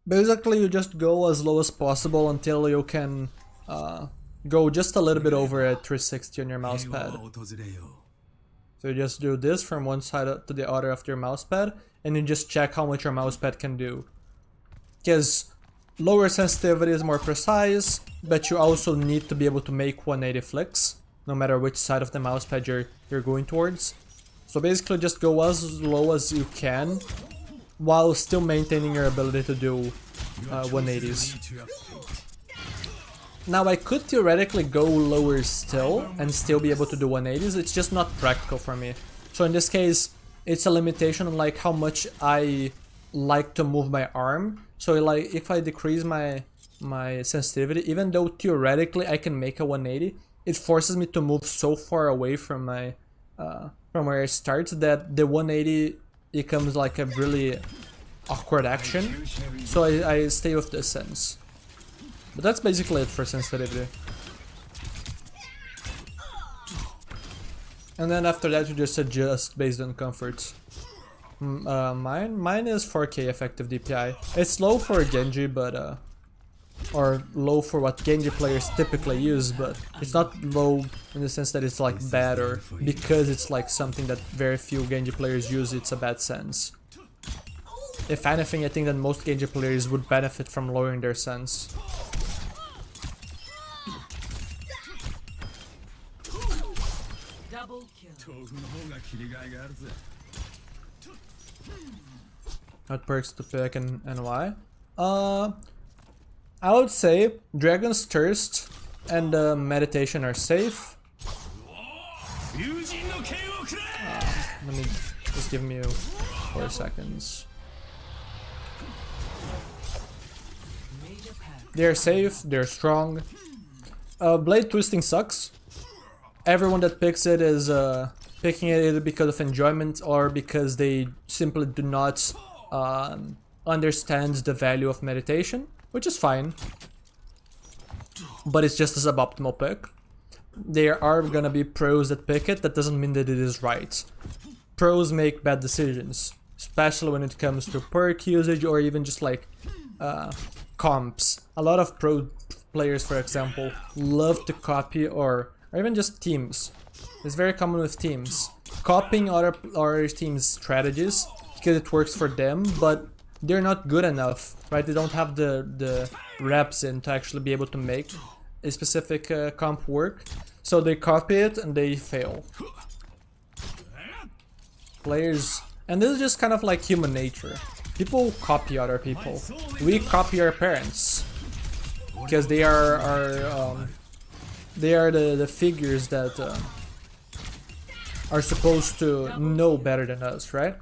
Basically, you just go as low as possible until you can go just a little bit over at 360 on your mouse pad. So you just do this from one side to the other of your mouse pad, and you just check how much your mouse pad can do. Because lower sensitivity is more precise, but you also need to be able to make 180 flicks, no matter which side of the mouse pad you're going towards. So basically just go as low as you can, while still maintaining your ability to do 180s. Now I could theoretically go lower still and still be able to do 180s, it's just not practical for me. So in this case, it's a limitation on like how much I like to move my arm. So like if I decrease my sensitivity, even though theoretically I can make a 180, it forces me to move so far away from my from where it starts that the 180 becomes like a really awkward action. So I stay with this sense. But that's basically it for sensitivity. And then after that you just adjust based on comfort. Mine is 4K effective DPI. It's low for Genji, but or low for what Genji players typically use, but it's not low in the sense that it's like bad, or because it's like something that very few Genji players use, it's a bad sense. If anything, I think that most Genji players would benefit from lowering their sense. Double kill. What perks to pick and why? I would say Dragon's Thirst and Meditation are safe. Let me just give me 4 seconds. They're safe, they're strong. Blade Twisting sucks. Everyone that picks it is picking it either because of enjoyment or because they simply do not understand the value of meditation, which is fine. But it's just a suboptimal pick. There are gonna be pros that pick it, that doesn't mean that it is right. Pros make bad decisions, especially when it comes to perk usage or even just like comps. A lot of pro players, for example, love to copy or or even just teams. It's very common with teams. Copying other teams' strategies because it works for them, but they're not good enough, right? They don't have the reps in to actually be able to make a specific comp work. So they copy it and they fail. Players, and this is just kind of like human nature. People copy other people. We copy our parents because they are the figures that are supposed to know better than us, right?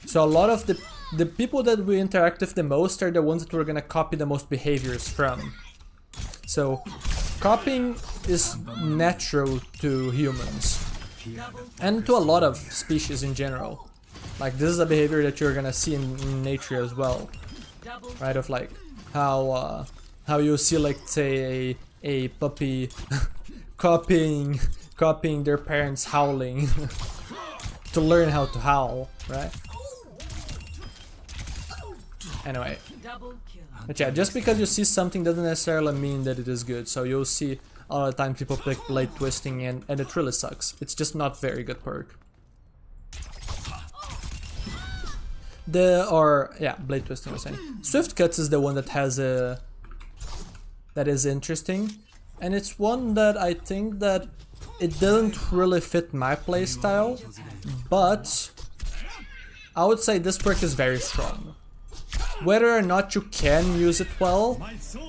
So a lot of the people that we interact with the most are the ones that we're gonna copy the most behaviors from. So copying is natural to humans and to a lot of species in general. Like this is a behavior that you're gonna see in nature as well, right? Of like how you see, like, say a puppy copying their parents howling to learn how to howl, right? Anyway, but yeah, just because you see something doesn't necessarily mean that it is good. So you'll see all the time people pick blade twisting and it really sucks. It's just not very good perk. Blade twisting I was saying. Swift cuts is the one that has that is interesting, and it's one that I think that it doesn't really fit my playstyle, but I would say this perk is very strong. Whether or not you can use it well,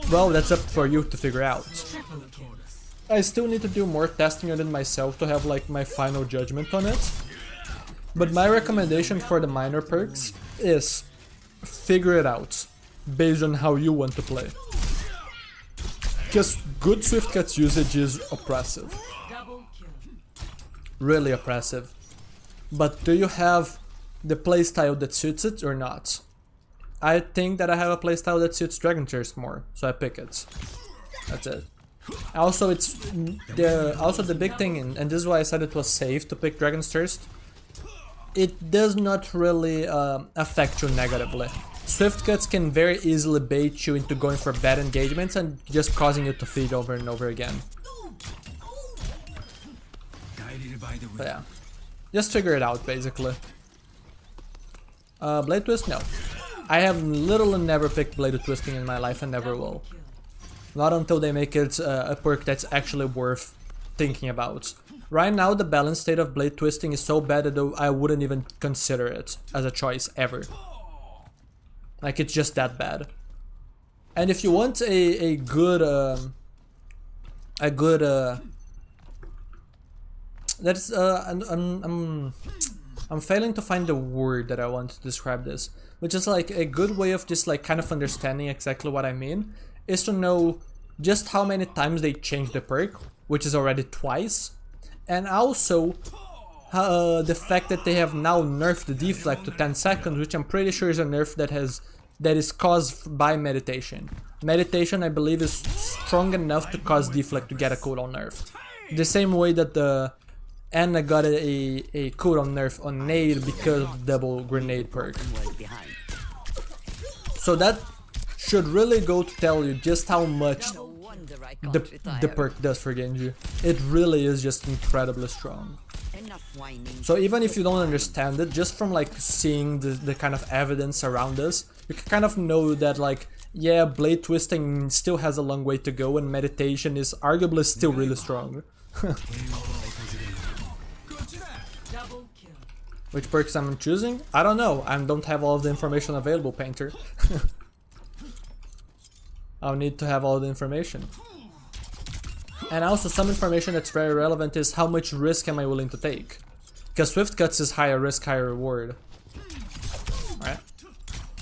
that's up for you to figure out. I still need to do more testing on it myself to have like my final judgment on it. But my recommendation for the minor perks is figure it out based on how you want to play. Because good Swift Cuts usage is oppressive. Really oppressive. But do you have the playstyle that suits it or not? I think that I have a playstyle that suits Dragon Thirst more, so I pick it. That's it. Also, it's the big thing, and this is why I said it was safe to pick Dragon's Thirst. It does not really affect you negatively. Swift Cuts can very easily bait you into going for bad engagements and just causing you to feed over and over again. But yeah, just figure it out basically. Blade Twist? No. I have literally never picked Blade Twisting in my life and never will. Not until they make it a perk that's actually worth thinking about. Right now the balance state of Blade Twisting is so bad that I wouldn't even consider it as a choice ever. Like, it's just that bad. And if you want a good that's I'm failing to find the word that I want to describe this, which is like a good way of just like kind of understanding exactly what I mean, is to know just how many times they change the perk, which is already twice, and also the fact that they have now nerfed the deflect to 10 seconds, which I'm pretty sure is a nerf that is caused by meditation. Meditation, I believe, is strong enough to cause deflect to get a cooldown nerf. The same way that the Anna got a cooldown nerf on Nade because of double grenade perk. So that should really go to tell you just how much the perk does for Genji. It really is just incredibly strong. So even if you don't understand it, just from like seeing the kind of evidence around us, you can kind of know that, like, yeah, Blade Twisting still has a long way to go and meditation is arguably still really strong. Which perks I'm choosing? I don't know. I don't have all of the information available, Painter. I'll need to have all the information. And also some information that's very relevant is how much risk am I willing to take? Because Swift Cuts is higher risk, higher reward. Right?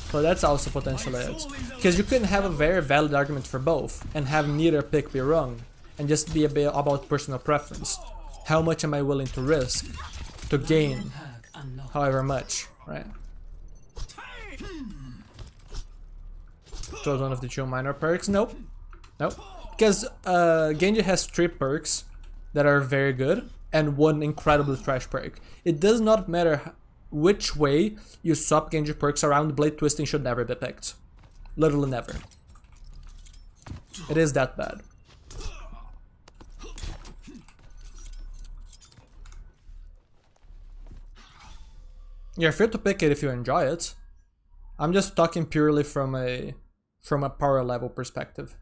So that's also potentially it. Because you can have a very valid argument for both and have neither pick be wrong. And just be a bit about personal preference. How much am I willing to risk to gain however much, right? Chose one of the 2 minor perks? Nope. Nope. Because Genji has 3 perks that are very good and 1 incredibly trash perk. It does not matter which way you swap Genji perks around, Blade Twisting should never be picked. Literally never. It is that bad. You're free to pick it if you enjoy it. I'm just talking purely from a power level perspective.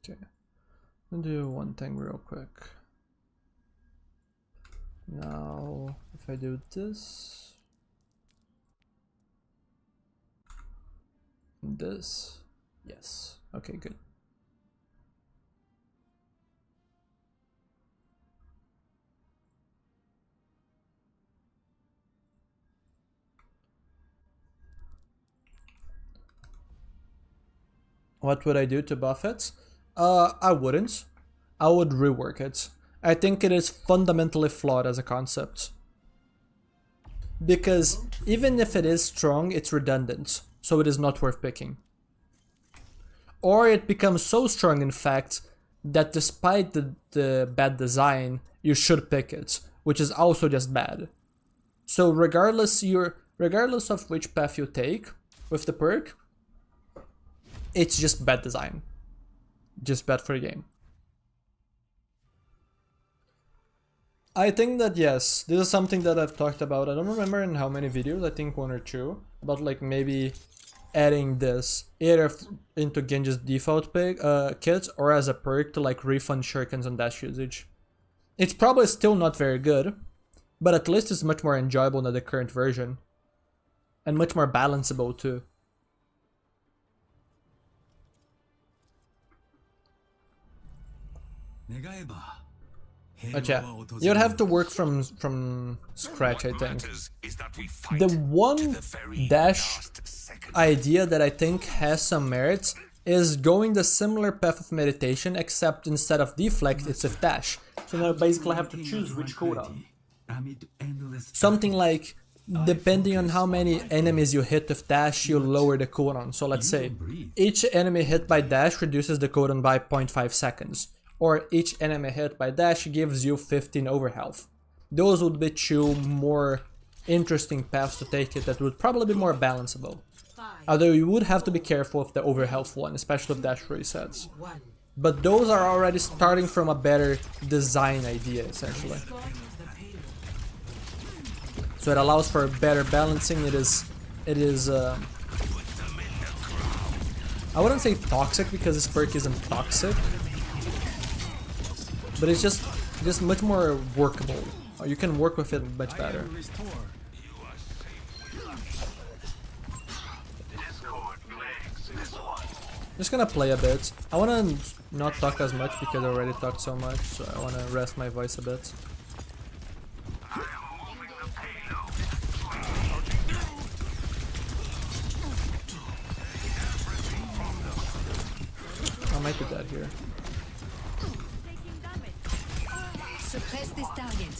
Okay, I'll do one thing real quick. Now, if I do this, this, yes, okay, good. What would I do to buff it? I wouldn't. I would rework it. I think it is fundamentally flawed as a concept. Because even if it is strong, it's redundant, so it is not worth picking. Or it becomes so strong, in fact, that despite the bad design, you should pick it, which is also just bad. So regardless of which path you take with the perk, it's just bad design. Just bad for the game. I think that yes, this is something that I've talked about. I don't remember in how many videos, I think 1 or 2, about like maybe adding this either into Genji's default kit or as a perk to like refund shurikens and dash usage. It's probably still not very good, but at least it's much more enjoyable than the current version. And much more balanceable too. But yeah, you'd have to work from scratch, I think. The one dash idea that I think has some merit is going the similar path of meditation, except instead of deflect, it's with dash. So now I basically have to choose which cooldown. Something like, depending on how many enemies you hit with dash, you lower the cooldown. So let's say, each enemy hit by dash reduces the cooldown by 0.5 seconds. Or each enemy hit by dash gives you 15 overhealth. Those would be 2 more interesting paths to take it that would probably be more balanceable. Although you would have to be careful of the overhealth one, especially if dash resets. But those are already starting from a better design idea, essentially. So it allows for better balancing. It is I wouldn't say toxic because this perk isn't toxic. But it's just much more workable. You can work with it much better. Just gonna play a bit. I wanna not talk as much because I already talked so much, so I wanna rest my voice a bit. I might be dead here. Suppress this target.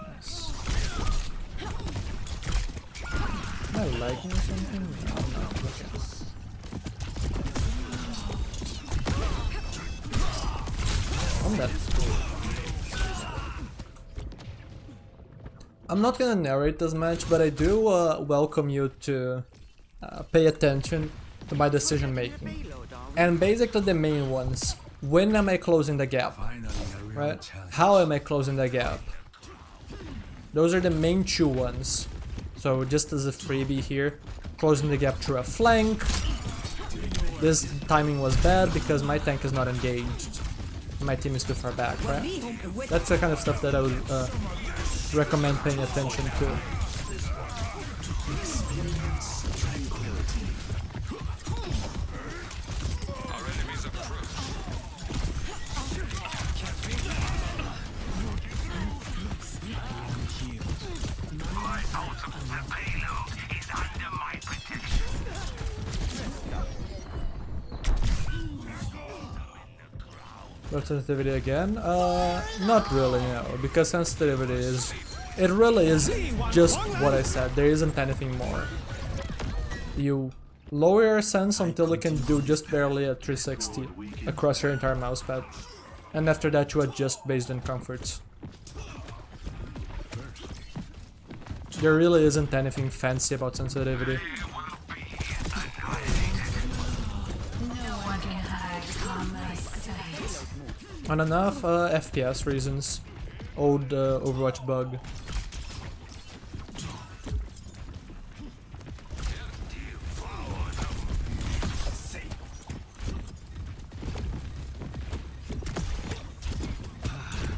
Nice. Am I lagging or something? No, I'm not. Okay. I'm dead. I'm not gonna narrate this match, but I do welcome you to pay attention to my decision making. And basically the main ones. When am I closing the gap? Right? How am I closing the gap? Those are the main 2 ones. So just as a freebie here, closing the gap through a flank. This timing was bad because my tank is not engaged. My team is too far back, right? That's the kind of stuff that I would recommend paying attention to. Sensitivity again? Not really, no, because sensitivity is... It really is just what I said, there isn't anything more. You lower your sense until you can do just barely a 360 across your entire mousepad. And after that you adjust based on comforts. There really isn't anything fancy about sensitivity. No one can hide from my sight. On enough FPS reasons. Old Overwatch bug.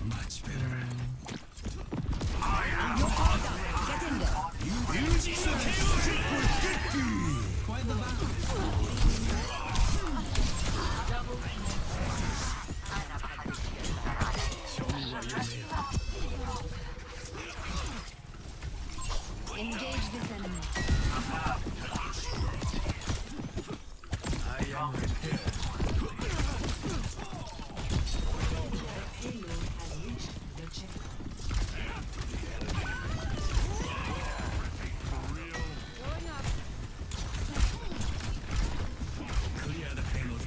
Much better. Get in there. Engage this enemy. Payload has reached the checkpoint. Clear the payload.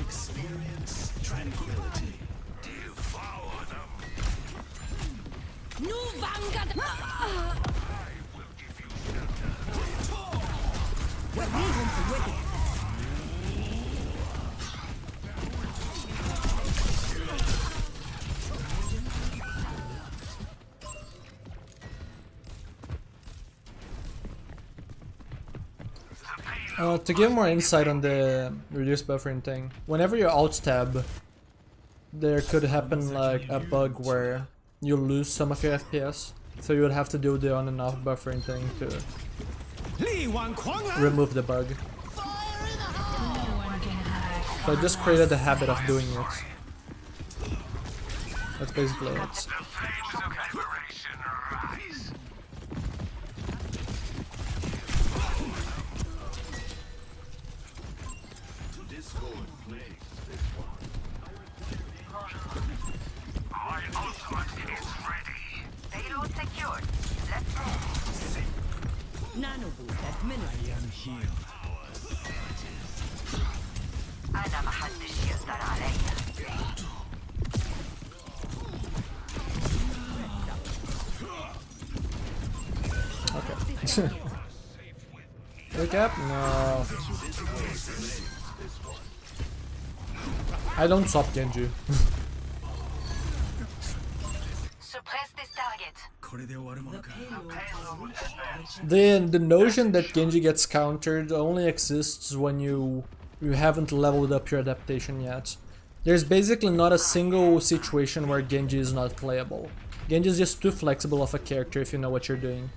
Experience tranquility. Devour them. No Vanguard! We're moving to wicked. To give more insight on the reduced buffering thing, whenever you alt tab, there could happen like a bug where you lose some of your FPS. So you would have to do the on and off buffering thing to remove the bug. No one can hide. So I just created the habit of doing it. That's basically it. Payload secured. Let's go. Nano boost administered. I am healed. أنا ما حدش يقدر عليا. Okay. Recap? No. I don't swap Genji. Suppress this target. これで終わるものか。 Payload has reached the checkpoint. The notion that Genji gets countered only exists when you haven't leveled up your adaptation yet. There's basically not a single situation where Genji is not playable. Genji is just too flexible of a character if you know what you're doing.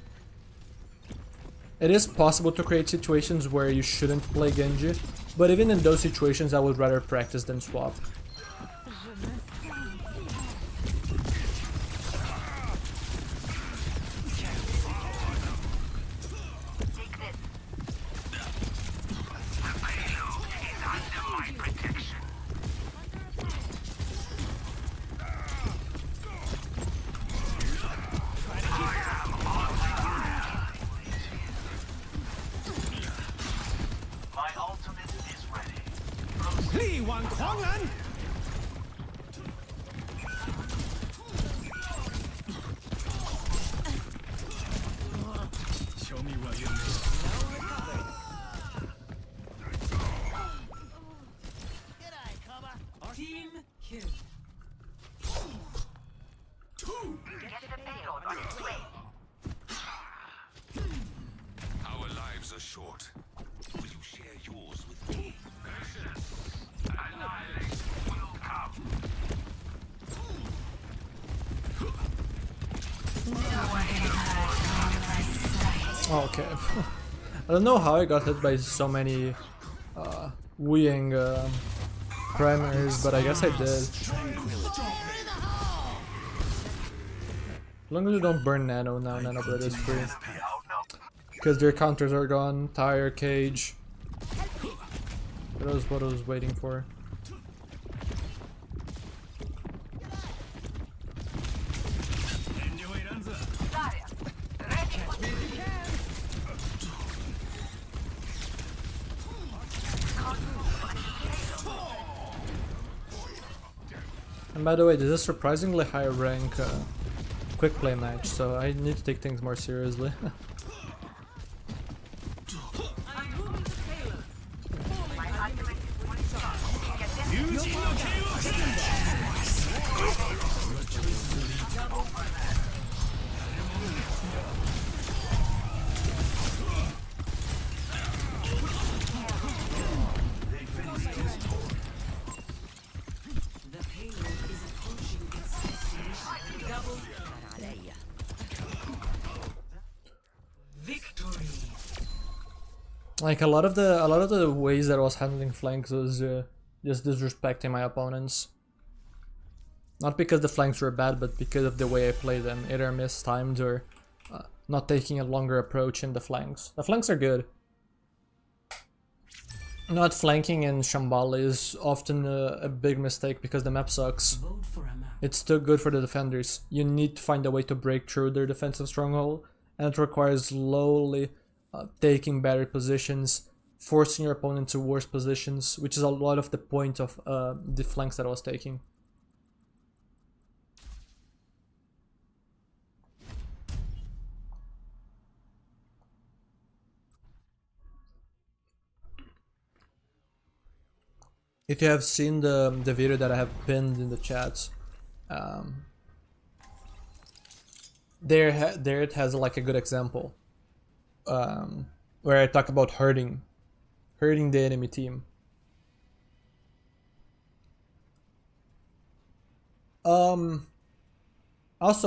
It is possible to create situations where you shouldn't play Genji, but even in those situations I would rather practice than swap. Take this. The payload is under my protection. My ultimate is ready. 力挽狂澜。 Show me what you made. Team kill. Get the payload on its way. Our lives are short. Will you share yours with me? Annihilation will come. Oh, okay. I don't know how I got hit by so many Wu-Yang primaries, but I guess I did. As long as you don't burn Nano now, Nano Blade is free. Because their counters are gone, Tire, Cage. That was what I was waiting for. Zarya, ready for And by the way, this is a surprisingly high rank quick play match, so I need to take things more seriously. The payload is approaching its destination. Double victory. Like a lot of the ways that I was handling flanks was just disrespecting my opponents. Not because the flanks were bad, but because of the way I played them. Either mistimed or not taking a longer approach in the flanks. The flanks are good. Not flanking in Shambhala is often a big mistake because the map sucks. Vote for a map. It's still good for the defenders. You need to find a way to break through their defensive stronghold, and it requires slowly taking better positions, forcing your opponent to worse positions, which is a lot of the point of the flanks that I was taking. If you have seen the video that I have pinned in the chats, there it has like a good example where I talk about hurting the enemy team. Also,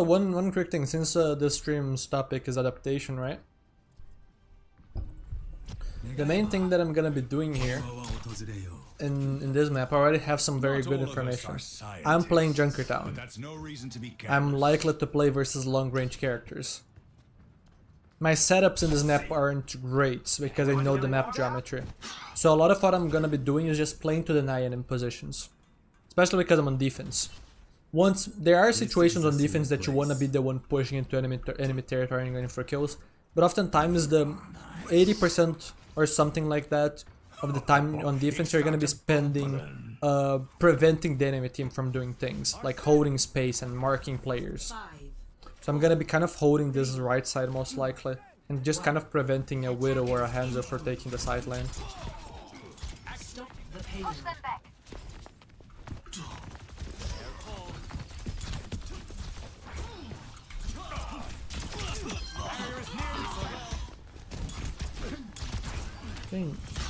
one quick thing, since this stream's topic is adaptation, right? The main thing that I'm gonna be doing here in this map, I already have some very good information. I'm playing Junkertown. That's no reason to be I'm likely to play versus long-range characters. My setups in this map aren't great because I know the map geometry. So a lot of what I'm gonna be doing is just playing to deny enemy positions. Especially because I'm on defense. Once there are situations on defense that you wanna be the one pushing into enemy territory and going for kills, but oftentimes the 80% or something like that of the time on defense you're gonna be spending preventing the enemy team from doing things, like holding space and marking players. 5. So I'm gonna be kind of holding this right side most likely, and just kind of preventing a Widow or a Hanzo for taking the side lane. Stop the payload. Push them back.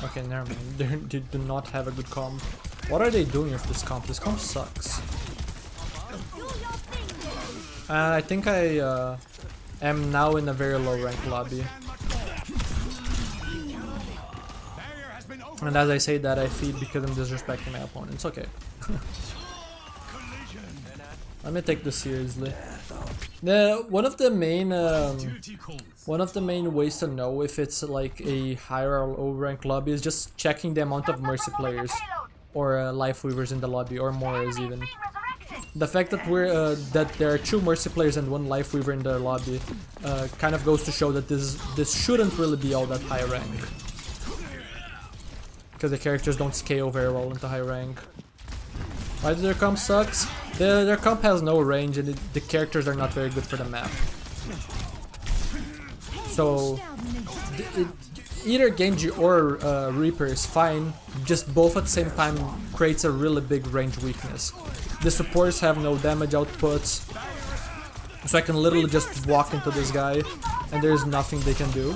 Okay, never mind. They do not have a good comp. What are they doing with this comp? This comp sucks. I think I am now in a very low rank lobby. And as I say that, I feed because I'm disrespecting my opponents. Okay. Let me take this seriously. One of the main ways to know if it's like a higher or low rank lobby is just checking the amount of Mercy players or Life Weavers in the lobby, or Moras even. The fact that that there are 2 Mercy players and 1 Life Weaver in the lobby kind of goes to show that this shouldn't really be all that high rank, because the characters don't scale very well into high rank. Why do their comp sucks? Their comp has no range and the characters are not very good for the map. So either Genji or Reaper is fine, just both at the same time creates a really big range weakness. The supports have no damage outputs, so I can literally just walk into this guy and there's nothing they can do.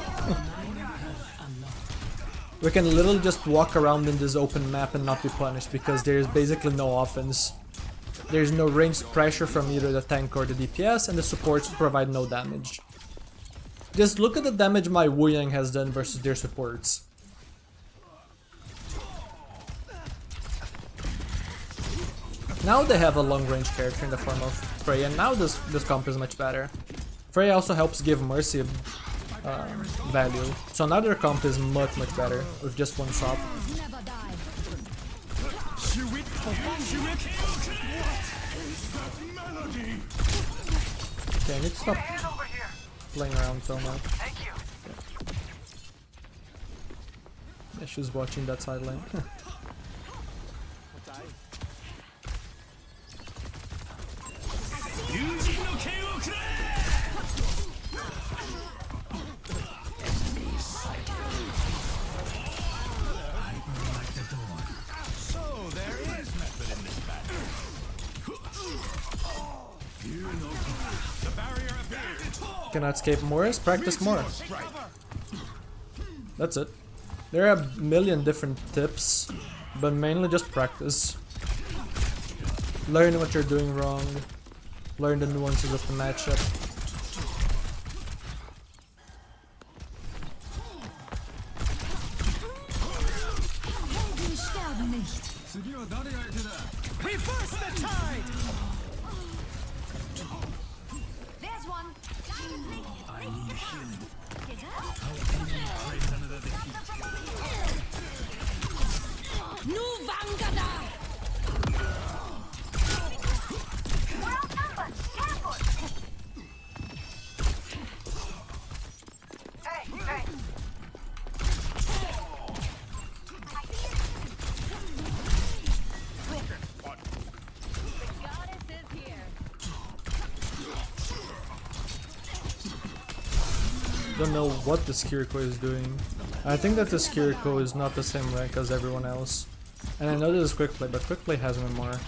We can literally just walk around in this open map and not be punished because there's basically no offense. There's no ranged pressure from either the tank or the DPS, and the supports provide no damage. Just look at the damage my Wu Yang has done versus their supports. Now they have a long range character in the form of Freya, and now this comp is much better. Freya also helps give Mercy value, so now their comp is much better with just 1 shot. Never die. Okay, I need to stop playing around so much. Thank you. Yeah, she's watching that side lane. cannot escape Morris, practice more. That's it. There are a million different tips, but mainly just practice. Learn what you're doing wrong. Learn the nuances of the matchup. Reverse the tide! There's one. I need healing. Nu Vangada! We're outnumbered. Careful. Hey. Don't know what this Kiriko is doing. I think that this Kiriko is not the same rank as everyone else. And I know this is quick play, but quick play has MMR.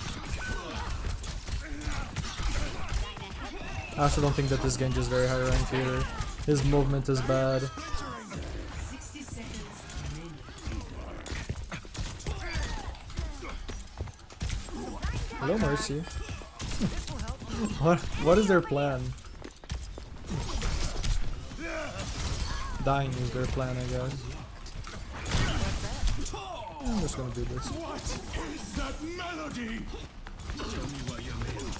I also don't think that this Genji is very high ranked either. His movement is bad. 60 seconds remaining. Hello, Mercy. What is their plan? Dying is their plan, I guess. I'm just gonna do this. What is that melody? Show me what you're made of.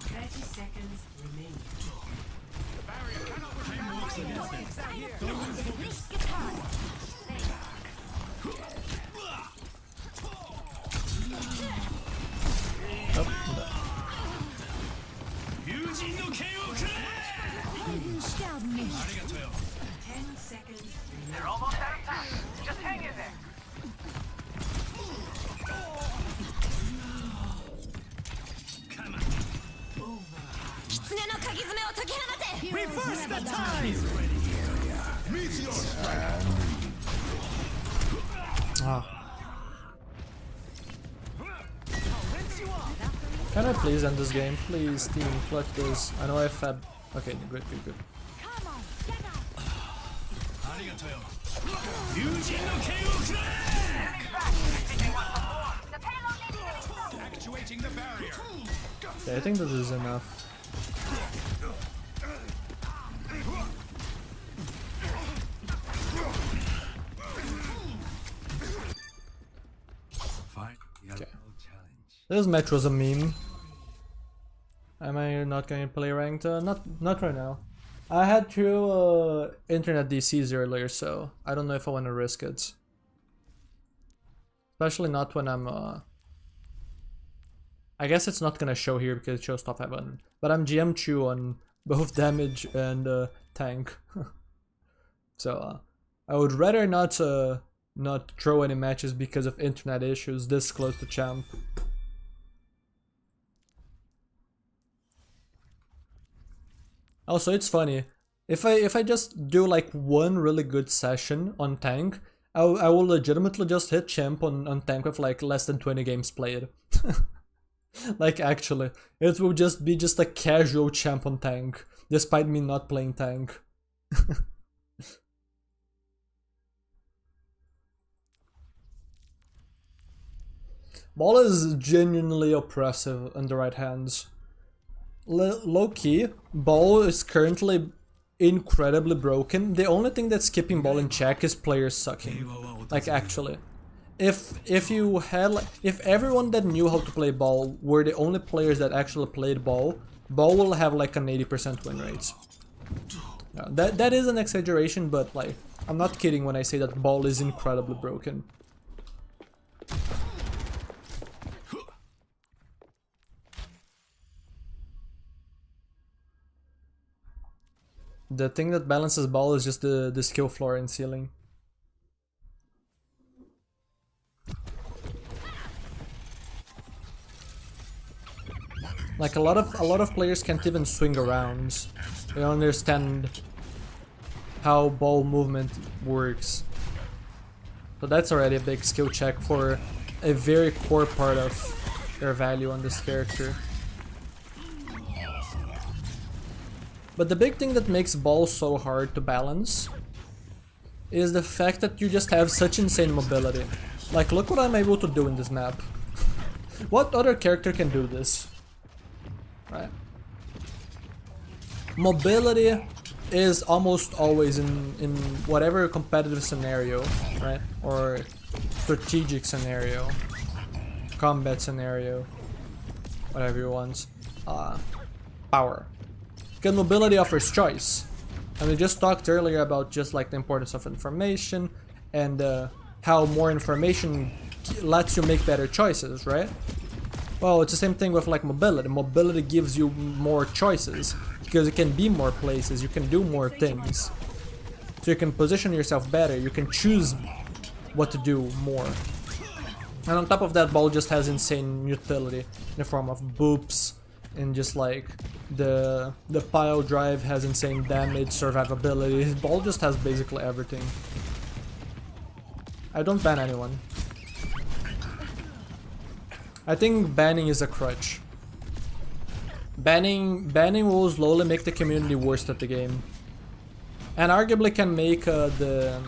30 seconds remaining. Time works against them. Don't lose focus. Yujin no ken wo kure! Sterben nicht. Arigato. 10 seconds remaining. They're almost out of time. Just hang in there. Come on. 狐の鍵爪を解き放て Reverse the tide! Ah. Can I please end this game? Please, team, clutch this. I know I fab. Okay, good. Come on, get out. Arigato. Yujin no ken wo kure! The payload needs to be stopped. Actuating the barrier. Okay, I think this is enough. Fine. Okay. Challenge. This match was a meme. Am I not going to play ranked? Not right now. I had 2 internet DCs earlier, so I don't know if I want to risk it. Especially not when I'm I guess it's not gonna show here because it shows top 500. But I'm GM Chu on both damage and tank. So I would rather not throw any matches because of internet issues this close to champ. Also, it's funny. If I just do like one really good session on tank, I will legitimately just hit champ on tank with like less than 20 games played. Like actually, it will just be just a casual champ on tank, despite me not playing tank. Ball is genuinely oppressive in the right hands. Low key, Ball is currently incredibly broken. The only thing that's keeping Ball in check is players sucking. Like actually, if everyone that knew how to play Ball were the only players that actually played Ball, Ball will have like an 80% win rate. Yeah, that is an exaggeration, but like I'm not kidding when I say that Ball is incredibly broken. The thing that balances Ball is just the skill floor and ceiling. Like a lot of players can't even swing around. They don't understand how ball movement works. So that's already a big skill check for a very core part of their value on this character. But the big thing that makes Ball so hard to balance is the fact that you just have such insane mobility. Like, look what I'm able to do in this map. What other character can do this? Right? Mobility is almost always in whatever competitive scenario, right? Or strategic scenario, combat scenario, whatever you want. Power. Because mobility offers choice. And we just talked earlier about just like the importance of information and how more information lets you make better choices, right? Well, it's the same thing with like mobility. Mobility gives you more choices because you can be more places, you can do more things. So you can position yourself better, you can choose what to do more. And on top of that, Ball just has insane utility in the form of boops and just like the pile drive has insane damage, survivability. Ball just has basically everything. I don't ban anyone. I think banning is a crutch. Banning will slowly make the community worse at the game. And arguably can make the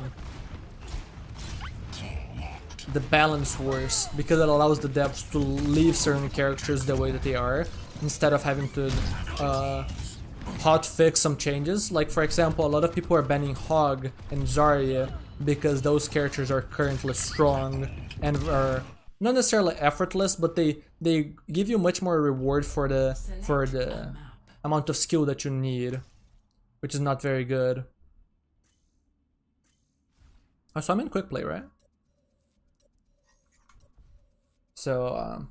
balance worse, because it allows the devs to leave certain characters the way that they are, instead of having to hotfix some changes. Like for example, a lot of people are banning Hog and Zarya because those characters are currently strong and are not necessarily effortless, but they give you much more reward for the amount of skill that you need, which is not very good. Oh, so I'm in quick play, right? So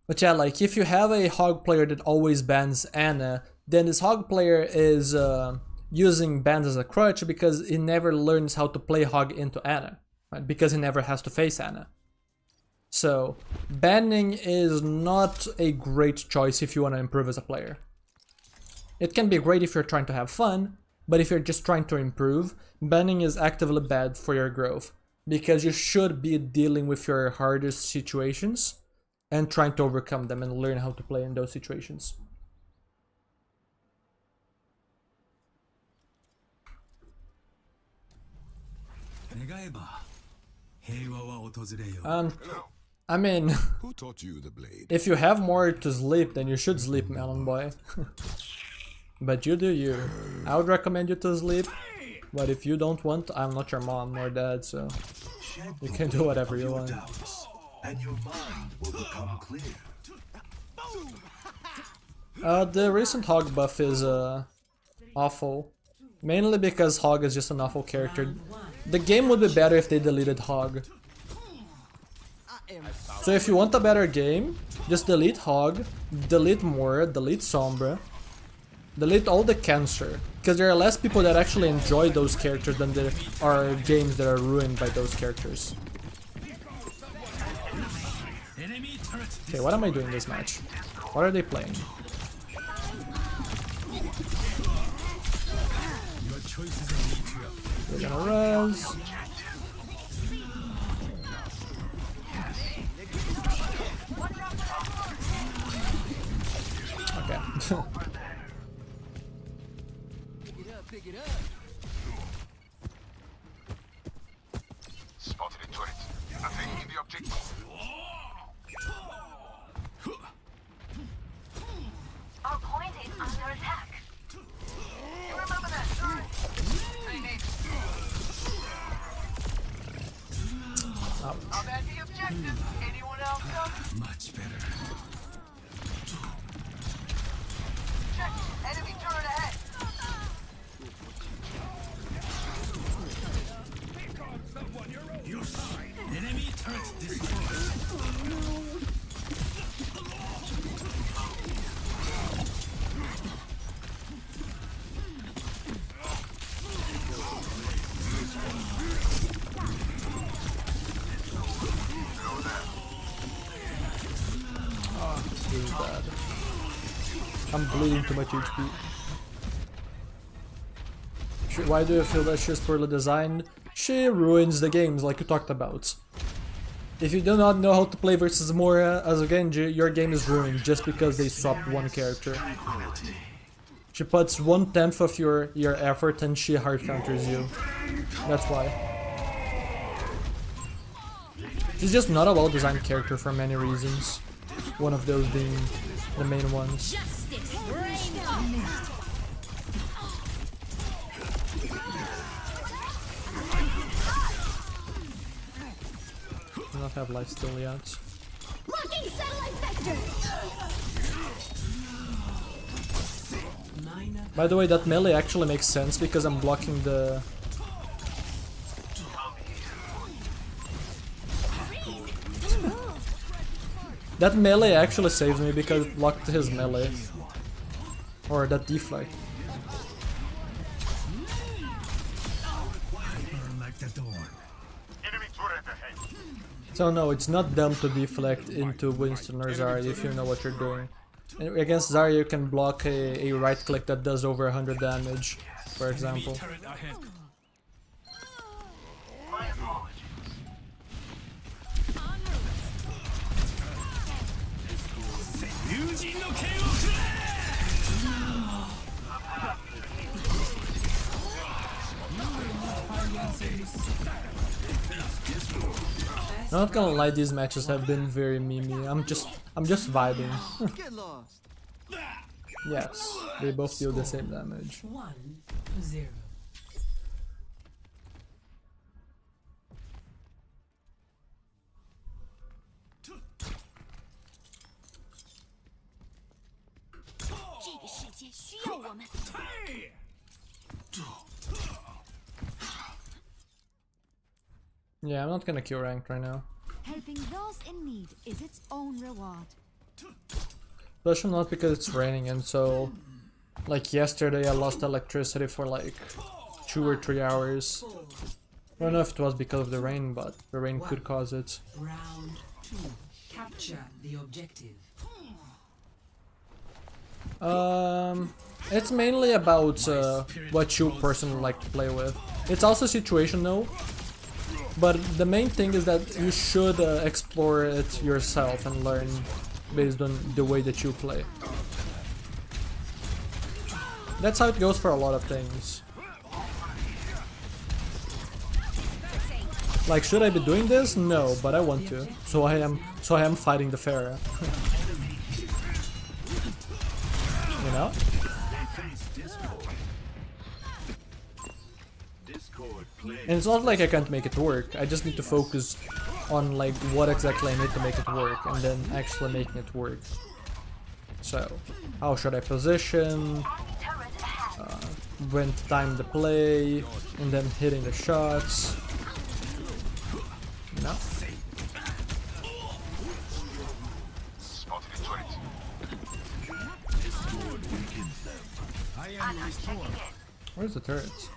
but yeah, like if you have a Hog player that always bans Ana, then this Hog player is using bans as a crutch because he never learns how to play Hog into Ana, right? Because he never has to face Ana. So banning is not a great choice if you want to improve as a player. It can be great if you're trying to have fun, but if you're just trying to improve, banning is actively bad for your growth, because you should be dealing with your hardest situations and trying to overcome them and learn how to play in those situations. I mean, Who taught you the blade? if you have more to sleep, then you should sleep, Melon Boy. But you do you. I would recommend you to sleep, but if you don't want, I'm not your mom nor dad, so you can do whatever you want. And your mind will become clear. The recent Hog buff is awful. Mainly because Hog is just an awful character. The game would be better if they deleted Hog. So if you want a better game, just delete Hog, delete Moira, delete Sombra, delete all the cancer. Because there are less people that actually enjoy those characters than there are games that are ruined by those characters. Okay, what am I doing this match? What are they playing? We're gonna res. Okay. Spotted a turret. I'm taking the objective. Our point is under attack. You remember that, sir? They need. I'm at the objective. Anyone else coming? Much better. Check. Enemy turret ahead. Enemy turret destroyed. This is bad. I'm bleeding too much HP. Why do you feel that she's poorly designed? She ruins the games like you talked about. If you do not know how to play versus Moira as a Genji, your game is ruined just because they swapped one character. She puts 1/10 of your effort and she hard counters you. That's why. She's just not a well-designed character for many reasons. One of those being the main ones. Justice reign on me. Do not have life still yet. Locking satellite vector. Minor. By the way, that melee actually makes sense because I'm blocking the... That melee actually saves me because it blocked his melee. Or that deflect. Burn like the dawn. So no, it's not dumb to deflect into Winston or Zarya if you know what you're doing. And against Zarya you can block a right click that does over 100 damage, for example. Turret ahead. My apologies. I'm not gonna lie, these matches have been very memey. I'm just vibing. Get lost. Yes, they both deal the same damage. 1-0. Yeah, I'm not gonna queue ranked right now. Helping those in need is its own reward. Especially not because it's raining and so... Like yesterday I lost electricity for like 2 or 3 hours. I don't know if it was because of the rain, but the rain could cause it. Round 2. Capture the objective. It's mainly about what you personally like to play with. It's also situational, but the main thing is that you should explore it yourself and learn based on the way that you play. That's how it goes for a lot of things. Like, should I be doing this? No, but I want to. So I am fighting the Pharah. You know? And it's not like I can't make it work, I just need to focus on like what exactly I need to make it work and then actually making it work. So, how should I position, when to time the play, and then hitting the shots. You know? I am restored. Where's the turrets?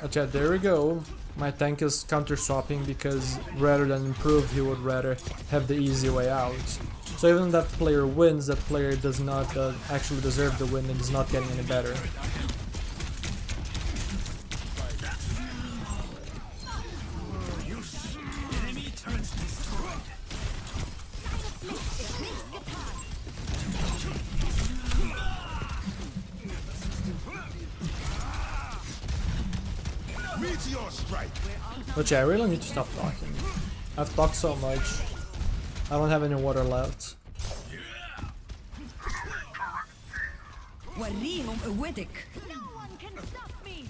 Okay, there we go. My tank is counter-swapping because rather than improve, he would rather have the easy way out. So even if that player wins, that player does not actually deserve the win and is not getting any better. Enemy turrets destroyed. Meteor strike. But yeah, I really need to stop talking. I've talked so much. I don't have any water left. وريهم قوتك. No one can stop me.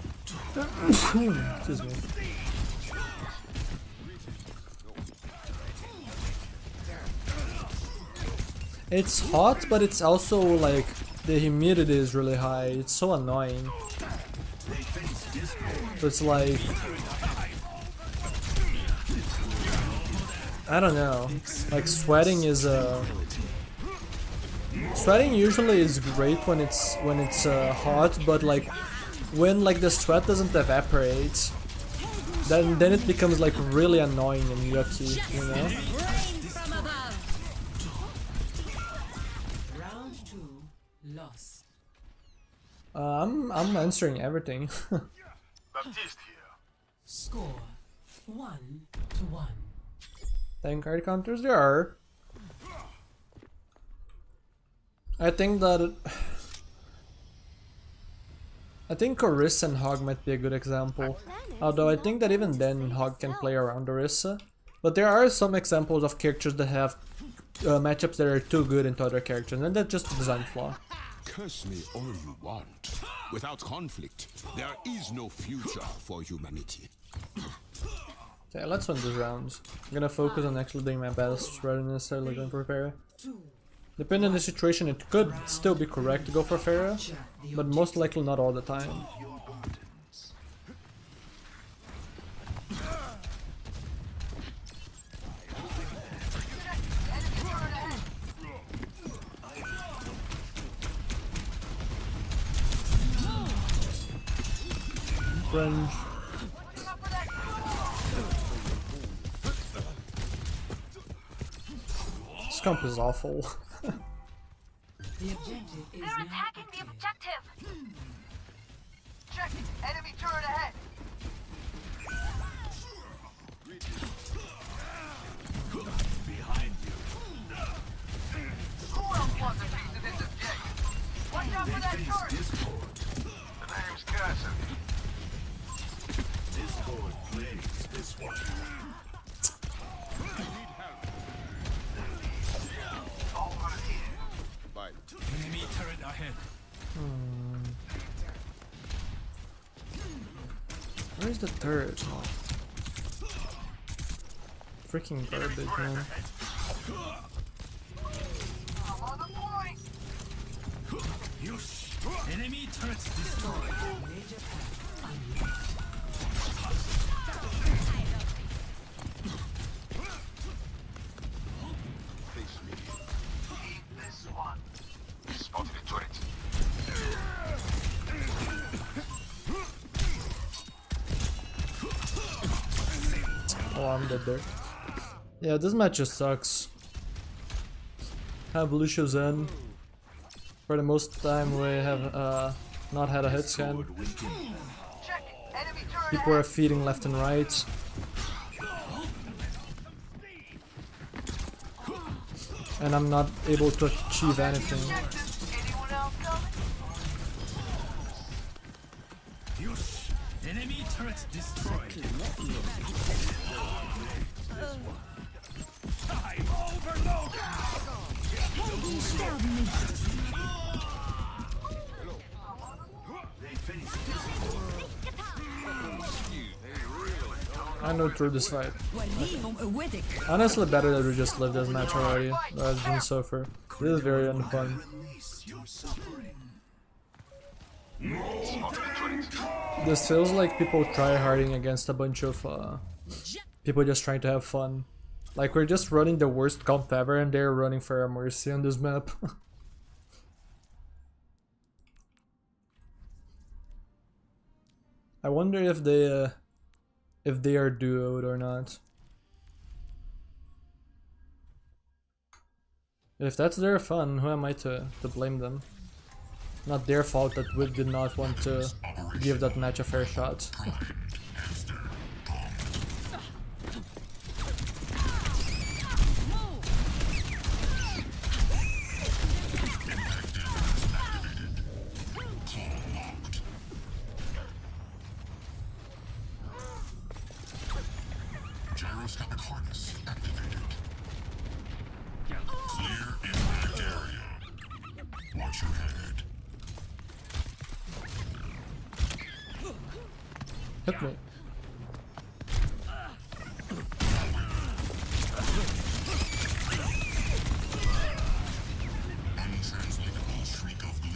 Excuse me. It's hot, but it's also like the humidity is really high. It's so annoying. So it's like, I don't know. Like sweating is sweating usually is great when it's hot, but like when like the sweat doesn't evaporate, then it becomes like really annoying and yucky, you know? Rain from above. Round 2. Loss. I'm answering everything. Baptiste here. Score 1-1. Tank card counters there are. I think that I think Orisa and Hog might be a good example. Although I think that even then Hog can play around Orisa. But there are some examples of characters that have matchups that are too good into other characters, and that's just a design flaw. Curse me all you want. Without conflict, there is no future for humanity. Okay, let's win this round. I'm gonna focus on actually doing my best rather than necessarily going for Pharah. Depending on the situation, it could still be correct to go for Pharah, but most likely not all the time. Your gardens. Fringe. This comp is awful. The objective is They're now attacking the active. objective. Check. Enemy turret ahead. Behind you. Who else wants a piece of this objective? Watch out for that turret. Discord. The name's Cassie. Discord plays this one. Over here. Enemy turret ahead. Where's the turret? Oh. Freaking garbage, man. I'm on the point. Enemy turret destroyed. Major pack unlocked. Keep this one. Spotted a turret. Oh, I'm dead there. Yeah, this match just sucks. Have Lucio Zen. For the most time we have not had a hit scan. Check. Enemy turret People are ahead. feeding left and right. And I'm not able to achieve anything. Objective. Anyone else coming? Enemy turret destroyed. Time overload. I know through this fight. Honestly, better that we just live this match already rather than suffer. This is very unfun. Release your suffering. This feels like people tryharding against a bunch of people just trying to have fun. Like we're just running the worst comp ever and they're running for a Mercy on this map. I wonder if they are duoed or not. If that's their fun, who am I to blame them? Not their fault that we did not want to give that match a fair shot. Gyroscopic harness activated. Clear impact area. Watch your head. Hit me. Untranslatable shriek of glee.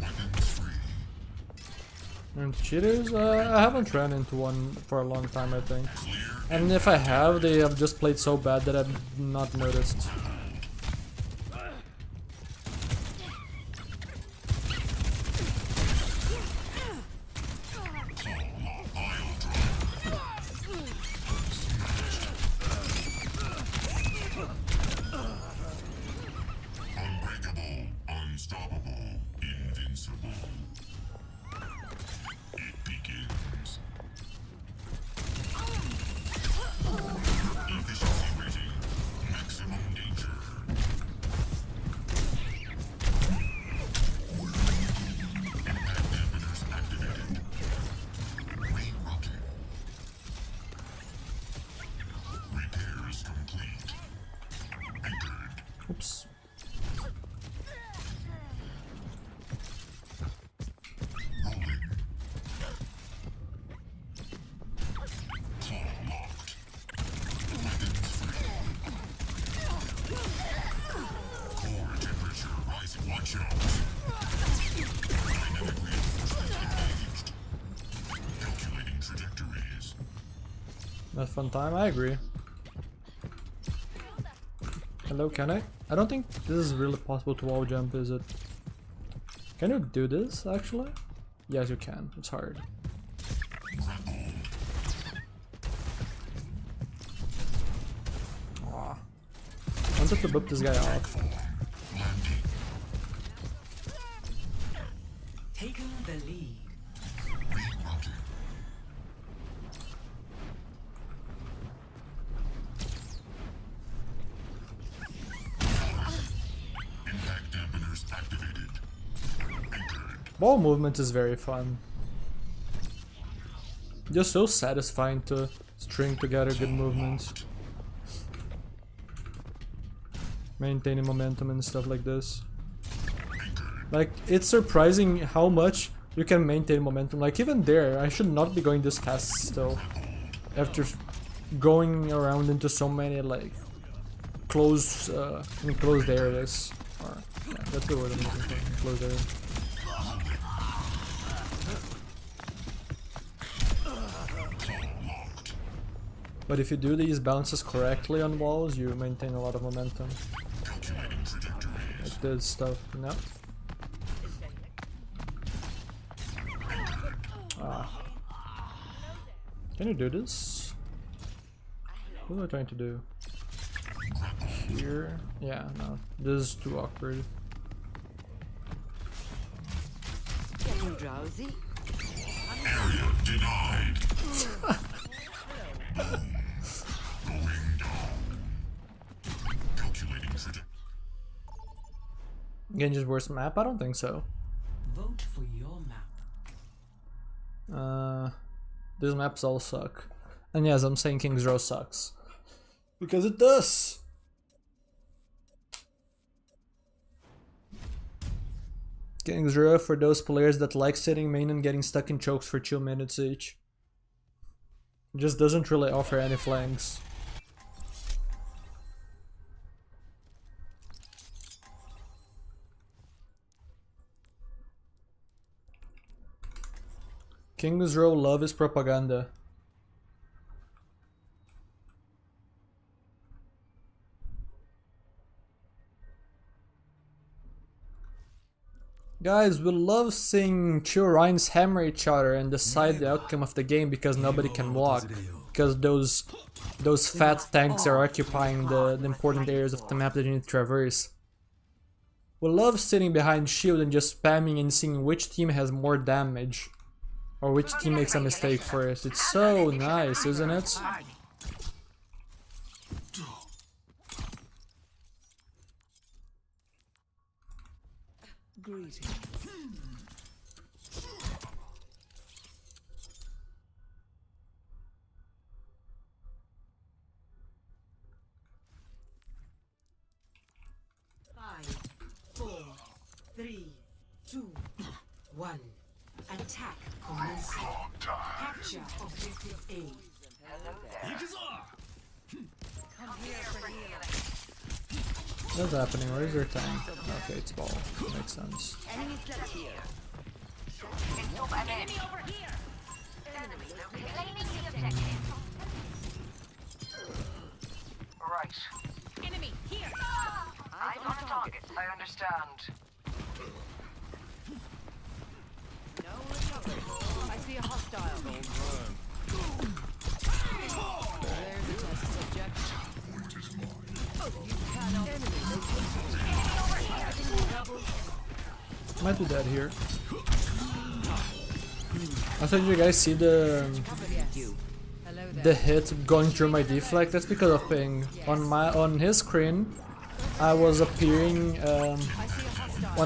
Weapons free. And cheaters? I haven't ran into one for a long time, I think. And if I have, they have just played so bad that I've not noticed. Unstoppable, invincible. It begins. Efficiency rating, maximum danger. Impact dampers activated. Rain rocket. Repairs complete. Anchored. Oops. Rolling. Claw locked. Weapons free. Core temperature rising. Watch out. Dynamic reinforcement engaged. Calculating trajectories. Not fun time, I agree. Hello, can I? I don't think this is really possible to wall jump, is it? Can you do this, actually? Yes, you can. It's hard. Aw. I wanted to book this guy off. Landing. Taking the lead. Rerouting. Impact dampeners activated. Anchored. Ball movement is very fun. Just so satisfying to string together good movements. Maintaining momentum and stuff like this. Like, it's surprising how much you can maintain momentum. Like, even there, I should not be going this fast still. After going around into so many, like, closed areas. Or, yeah, that's the word I'm looking for. Enclosed area. But if you do these bounces correctly on walls, you maintain a lot of momentum. Calculating trajectories. Like this stuff, no? Ah. Can you do this? What am I trying to do? Here? Yeah, no. This is too awkward. Getting drowsy? Area denied. Boom. Going down. Calculating trajectory. Genji's worst map? I don't think so. Vote for your map. These maps all suck. And yes, I'm saying King's Row sucks. Because it does! King's Row for those players that like sitting main and getting stuck in chokes for 2 minutes each. It just doesn't really offer any flanks. King's Row love is propaganda. Guys, we love seeing two Rhines hammer each other and decide the outcome of the game because nobody can walk. Because those fat tanks are occupying the important areas of the map that you need to traverse. We love sitting behind shield and just spamming and seeing which team has more damage. Or which team makes a mistake first. It's so nice, isn't it? Greetings. Five, 4, 3, 2, 1. Attack commences. Capture objective A. What's happening? Where is their tank? Okay, it's ball. Makes sense. Enemies left here. Enemy over here. Enemy located. Claiming the objective. Right. Enemy here. Eyes on target. I understand. I see a hostile. There's a test subject. You cannot. Enemy over here. Double. Might be dead here. Also, did you guys see the hit going through my deflect? That's because of ping. On his screen, I was appearing on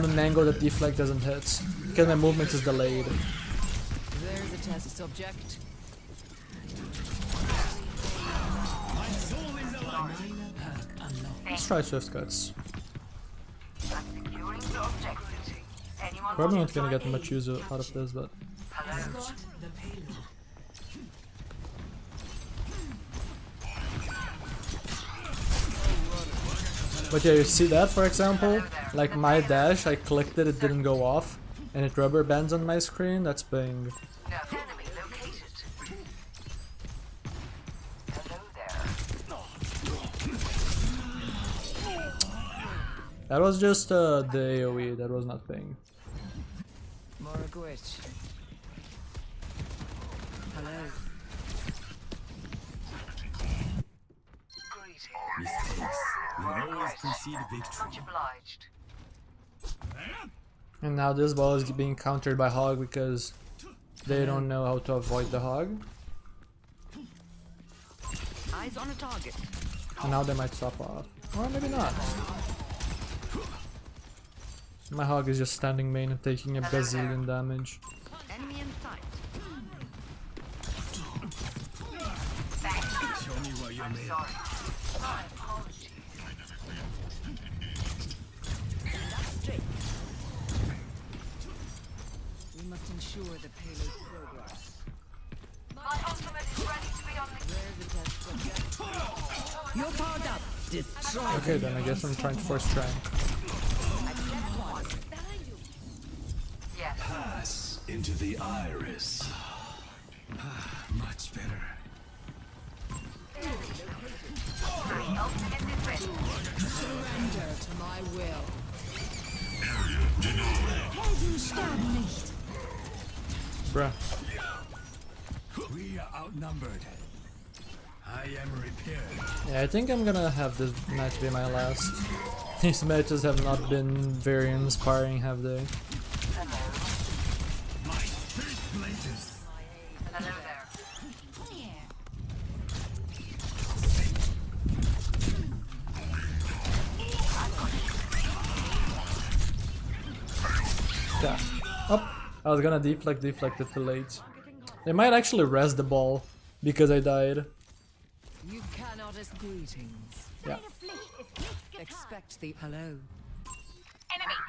an angle that deflect doesn't hit because my movement is delayed. There's a test subject. Let's try Swift Cuts. Securing the objective. Anyone Probably not gonna get much use out of this, but Escort the payload. But yeah, you see that, for example? Like my dash, I clicked it, it didn't go off, and it rubber bands on my screen. That's ping. enemy located. Hello there. That was just the AoE. That was not ping. Moragwitch. Hello. Mistakes will always precede victory. Much obliged. And now this ball is being countered by Hog because they don't know how to avoid the Hog. Eyes on a target. And now they might stop off. Or maybe not. My Hog is just standing main and taking a bazillion damage. Enemy in sight. Show me what you're made of. Sorry. My apologies. Straight. We must ensure the payload progress. My ultimate is ready to be unleashed. There's a test subject. You're powered up. Destroy. Okay, then I guess I'm trying to force Trank. Yes. Pass into the iris. Much better. My ultimate is ready. Surrender to my will. Bruh. We are outnumbered. I am repaired. Yeah, I think I'm gonna have this match be my last. These matches have not been very inspiring, have they? My spirit blazes. Hello there. Yeah. Oh, I was gonna deflect it too late. They might actually res the ball because I died. You cannot escape. Greetings. Yeah. Expect the hello.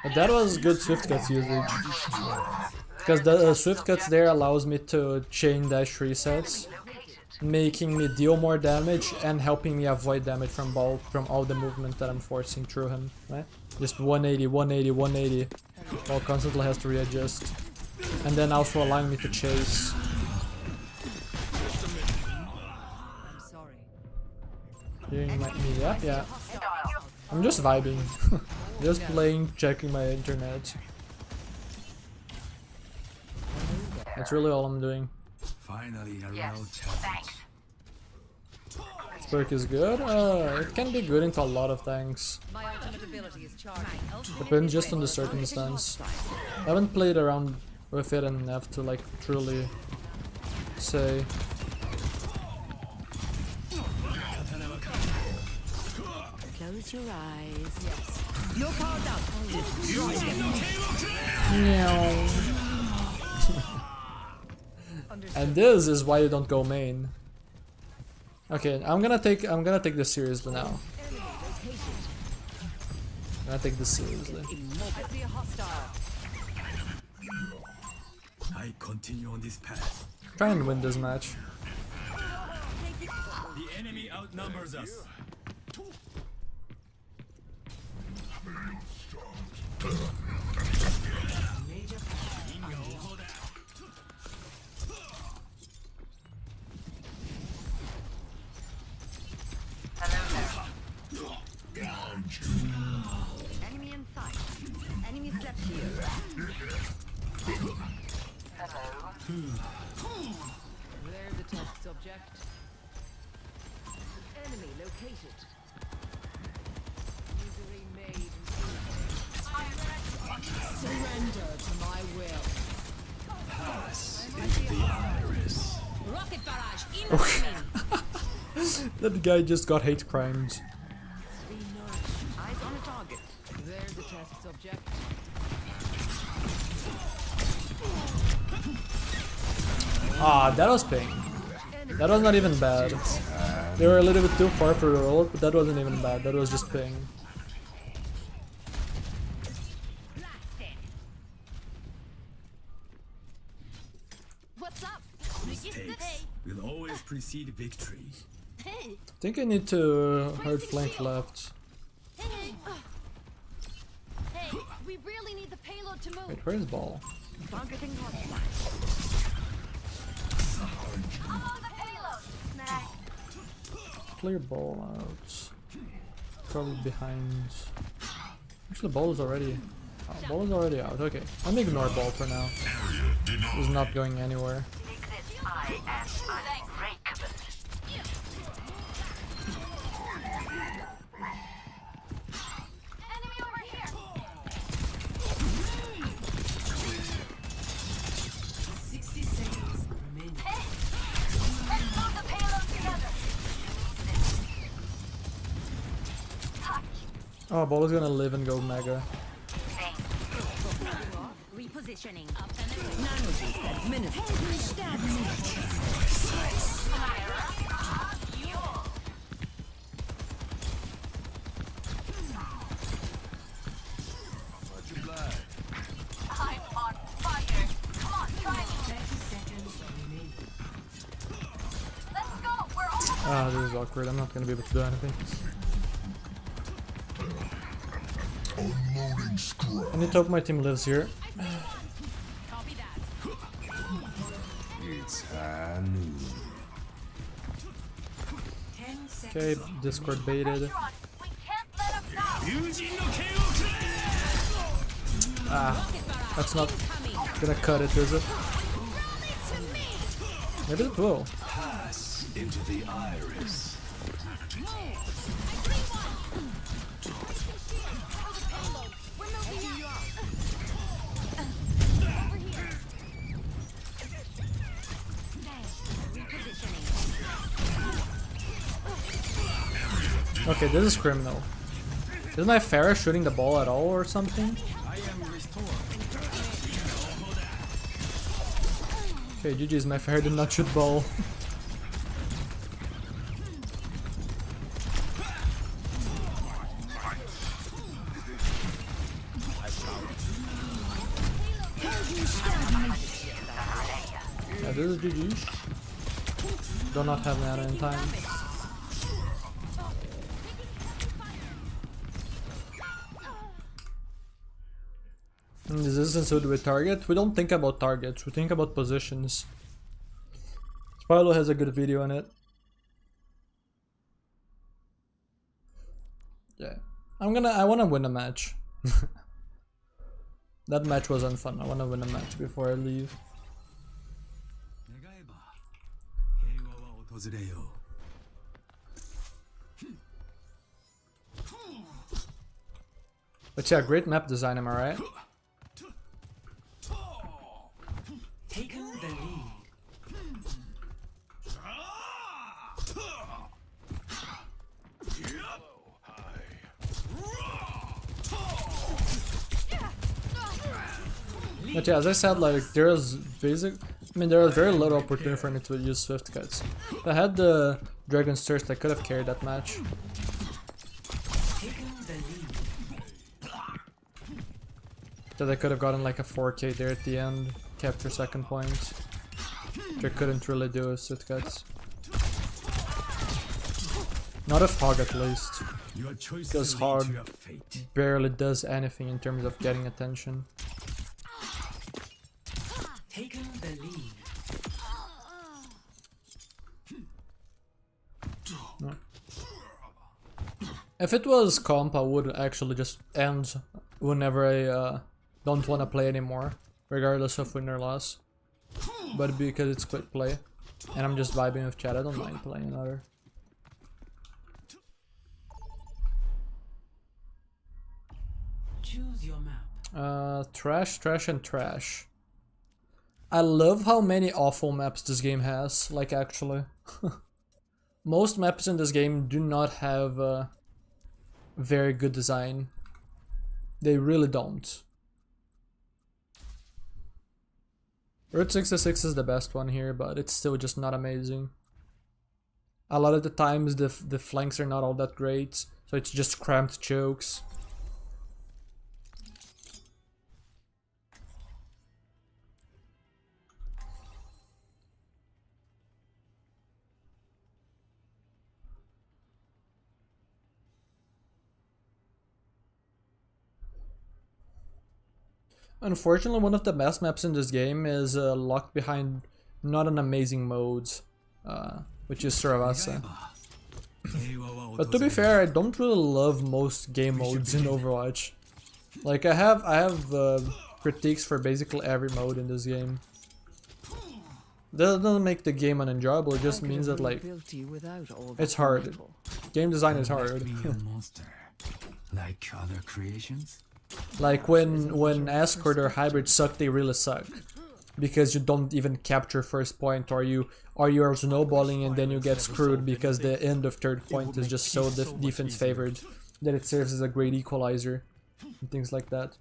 But that was good Swift Cuts usage. Because the Swift Cuts there allows me to chain dash resets, making me deal more damage and helping me avoid damage from all the movement that I'm forcing through him. Right? Just 180, 180, 180. Ball constantly has to readjust. And then also allowing me to chase. I'm sorry. Hearing me, yeah. I'm just vibing. Just playing, checking my internet. That's really all I'm doing. Finally, a Yes. real challenge. Thanks. This perk is good. It can be good into a lot of things. My ultimate ability is charging. Depends just on the circumstance. I haven't played around with it enough to like truly say. Close your eyes. Yes. You're powered up. Meow. And this is why you don't go main. Okay, I'm gonna take this seriously now. I'm gonna take this seriously. I see a hostile. I continue on this path. Try and win this match. The enemy outnumbers us. Enemy in sight. Enemy slept here. There's a test subject. Enemy located. Misery made. Surrender. That guy just got hate crimes. Eyes on a target. There's the test subject. Ah, that was ping. That was not even bad. They were a little bit too far for the roll, but that wasn't even bad. That was just ping. What's up? Mistakes will always precede victory. Hey, I think I need to hard flank left. hey, hey, we really need the payload to move. Wait, where's ball? Targeting hotline. I'm on the payload. Nice. Clear ball out. Probably behind. Actually, ball is already. Oh, ball is already out. Okay, let me ignore ball for now. He's not going anywhere. I am unbreakable. Enemy over here. 60 seconds remaining. Hey, let's move the payload together. Touch. Oh, ball is gonna live and go mega. Repositioning. I'm on fire. Come on, try me. 30 seconds remaining. Let's go. We're almost. Ah, this is awkward. I'm not gonna be able to do anything. Unloading scrap. I need to hope my team lives here. Copy that. It's high noon. 10 seconds. Okay, Discord baited. We can't let them down. 友人の剣をくれ Ah, that's not gonna cut it, is it? Maybe it will. Pass into the iris. We're moving out. Over here. Repositioning. Okay, this is criminal. Is my Pharah shooting the ball at all or something? I am restored. Okay, GG's, my Pharah did not shoot ball. Yeah, this is GG. Do not have mana in time. This isn't so with target. We don't think about targets, we think about positions. Philo has a good video on it. Yeah. I wanna win a match. That match was unfun. I wanna win a match before I leave. 願えば平和は訪れよう But yeah, great map design, am I right? Taken the lead. But yeah, as I said, like, there's very little opportunity for me to use Swift Cuts. If I had the Dragon's Thirst, I could have carried that match. Taken the lead. That I could have gotten like a 4k there at the end, capture second points. Which I couldn't really do with Swift Cuts. Not if Hog at least. Your choice Because will lead Hog to your fate. barely does anything in terms of getting attention. Taken the lead. No. If it was comp, I would actually just end whenever I don't want to play anymore, regardless of win or loss. But because it's quick play, and I'm just vibing with chat, I don't mind playing another. Choose your map. Trash, trash, and trash. I love how many awful maps this game has, like actually. Most maps in this game do not have very good design. They really don't. Route 66 is the best one here, but it's still just not amazing. A lot of the times the flanks are not all that great, so it's just cramped chokes. Unfortunately, one of the best maps in this game is locked behind not an amazing mode, which is Suravasa. But to be fair, I don't really love most game modes in Overwatch. Like I have critiques for basically every mode in this game. That doesn't make the game unenjoyable, it just means that like it's hard. Game design is hard. Like other creations? Like when Escort or Hybrid suck, they really suck. Because you don't even capture first point, or you are snowballing and then you get screwed because the end of third point is just so defense favored that it serves as a great equalizer and things like that.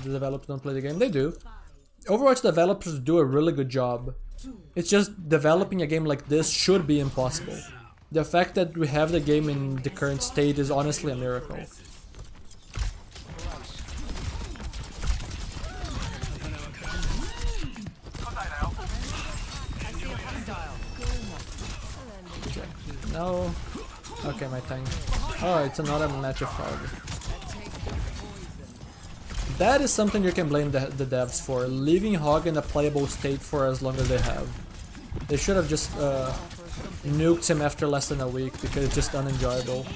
The developers don't play the game, they do. Overwatch developers do a really good job. It's just developing a game like this should be impossible. The fact that we have the game in the current state is honestly a miracle. No. Okay, my tank. Oh, it's another match of fog. That is something you can blame the devs for, leaving Hog in a playable state for as long as they have. They should have just nuked him after less than a week because it's just unenjoyable.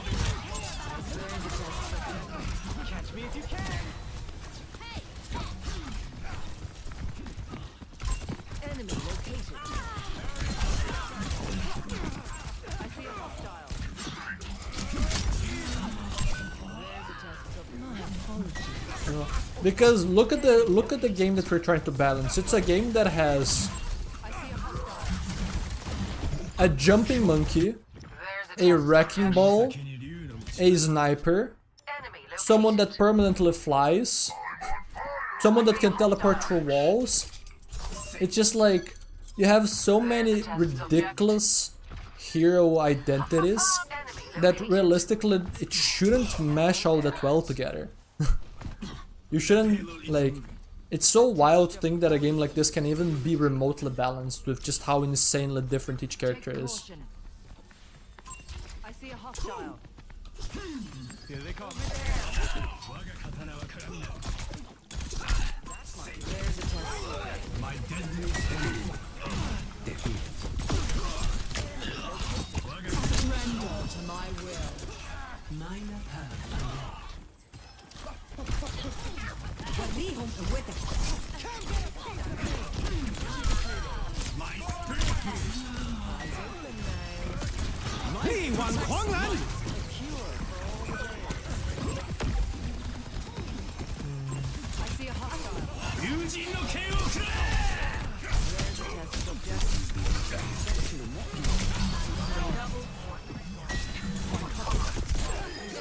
Because look at the game that we're trying to balance. It's a game that has a jumping monkey, a wrecking ball, a sniper, someone that permanently flies, someone that can teleport through walls. It's just like you have so many ridiculous hero identities that realistically it shouldn't mesh all that well together. You shouldn't, like, it's so wild to think that a game like this can even be remotely balanced with just how insanely different each character is. I see a hostile. Here they come. My deadly defeat. Surrender to my will. Minor path.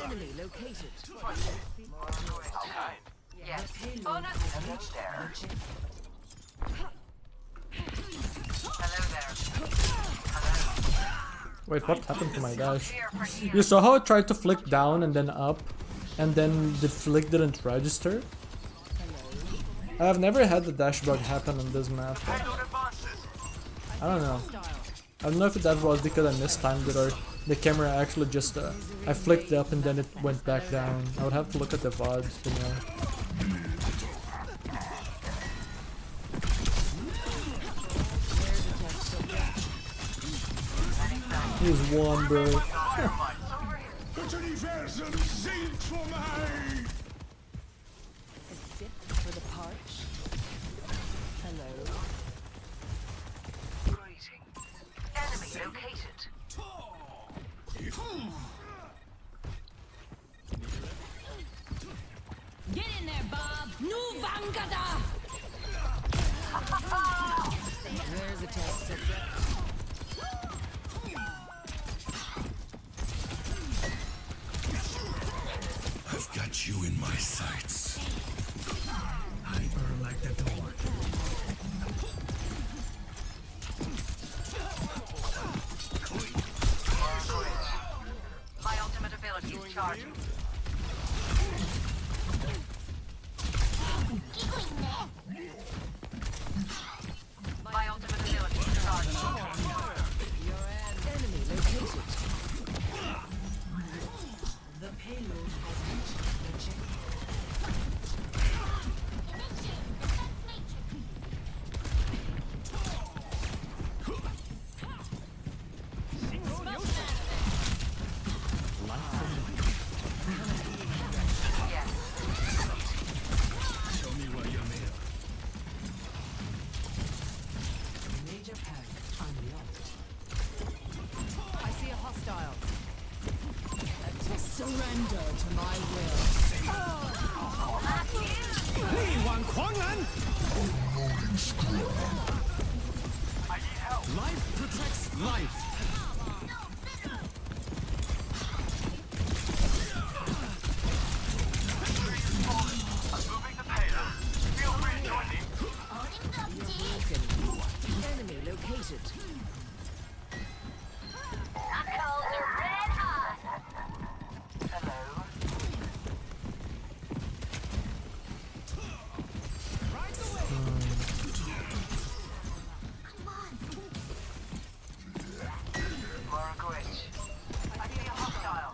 Enemy located. Yes. Bonus. There. Hello there. Wait, what happened to my dash? You saw how I tried to flick down and then up, and then the flick didn't register? I have never had the dash bug happen on this map. I don't know. I don't know if that was because I mistimed it or the camera actually just I flicked up and then it went back down. I would have to look at the VODs to know. He's one, bro. For the parch. Hello. Greetings. Enemy located. Get in there, Bob. Nu Vangada! There's a test subject. I've got you in my sights. Hyper like the door. My ultimate ability is charging. My ultimate ability is charging. Enemy located. The payload has reached the checkpoint. Show me what you're made of. Major pack unlocked. I see a hostile. Surrender to my will. Life protects life. Enemy located. Knuckles are red hot. Hello. Morgwitch. I see a hostile.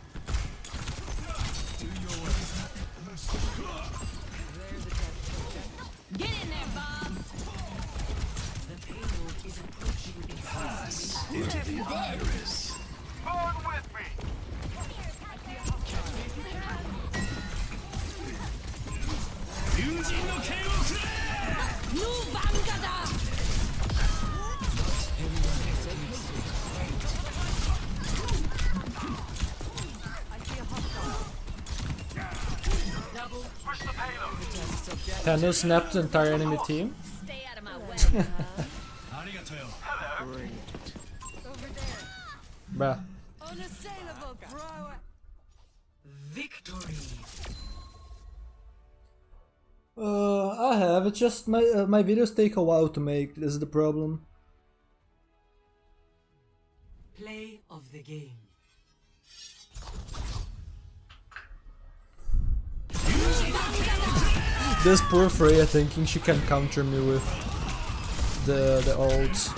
There's a test subject. Get in there, Bob. The payload is approaching its destination. Burn with me. New Vanguard! I see a hostile. Double Push the payload. test subject. Thanos snapped the entire enemy team. Stay out of my way. Arigato. Over there. Bruh. Unassailable, bro. Victory. I have. It's just my videos take a while to make. This is the problem. Play of the game. This poor Freya thinking she can counter me with the ults.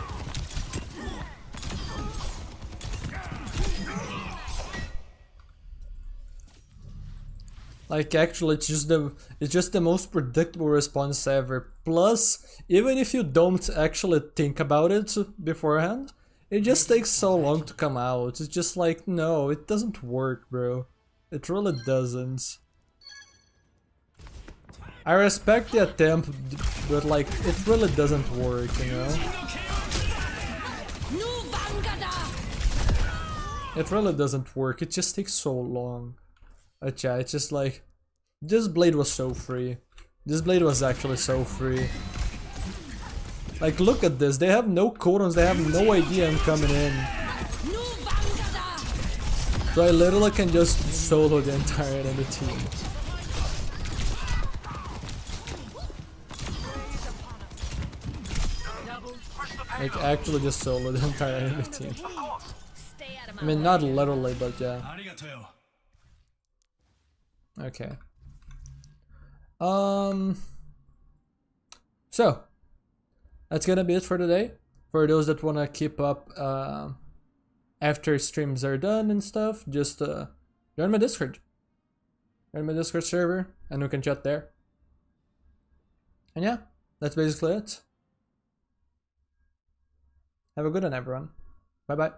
Like actually it's just the most predictable response ever. Plus, even if you don't actually think about it beforehand, it just takes so long to come out. It's just like, no, it doesn't work, bro. It really doesn't. I respect the attempt, but like, it really doesn't work, you know? New Vanguard! It really doesn't work, it just takes so long. Yeah, it's just like, this blade was so free. This blade was actually so free. Like, look at this, they have no cooldowns, they have no idea I'm coming in. New Vanguard! So I literally can just solo the entire enemy team. Like, actually just solo the entire enemy team. Stay out of my I mean, way. not literally, but yeah. Arigato. Okay. So that's gonna be it for today. For those that wanna keep up after streams are done and stuff, just join my Discord. Join my Discord server and we can chat there. And yeah, that's basically it. Have a good one, everyone. Bye bye.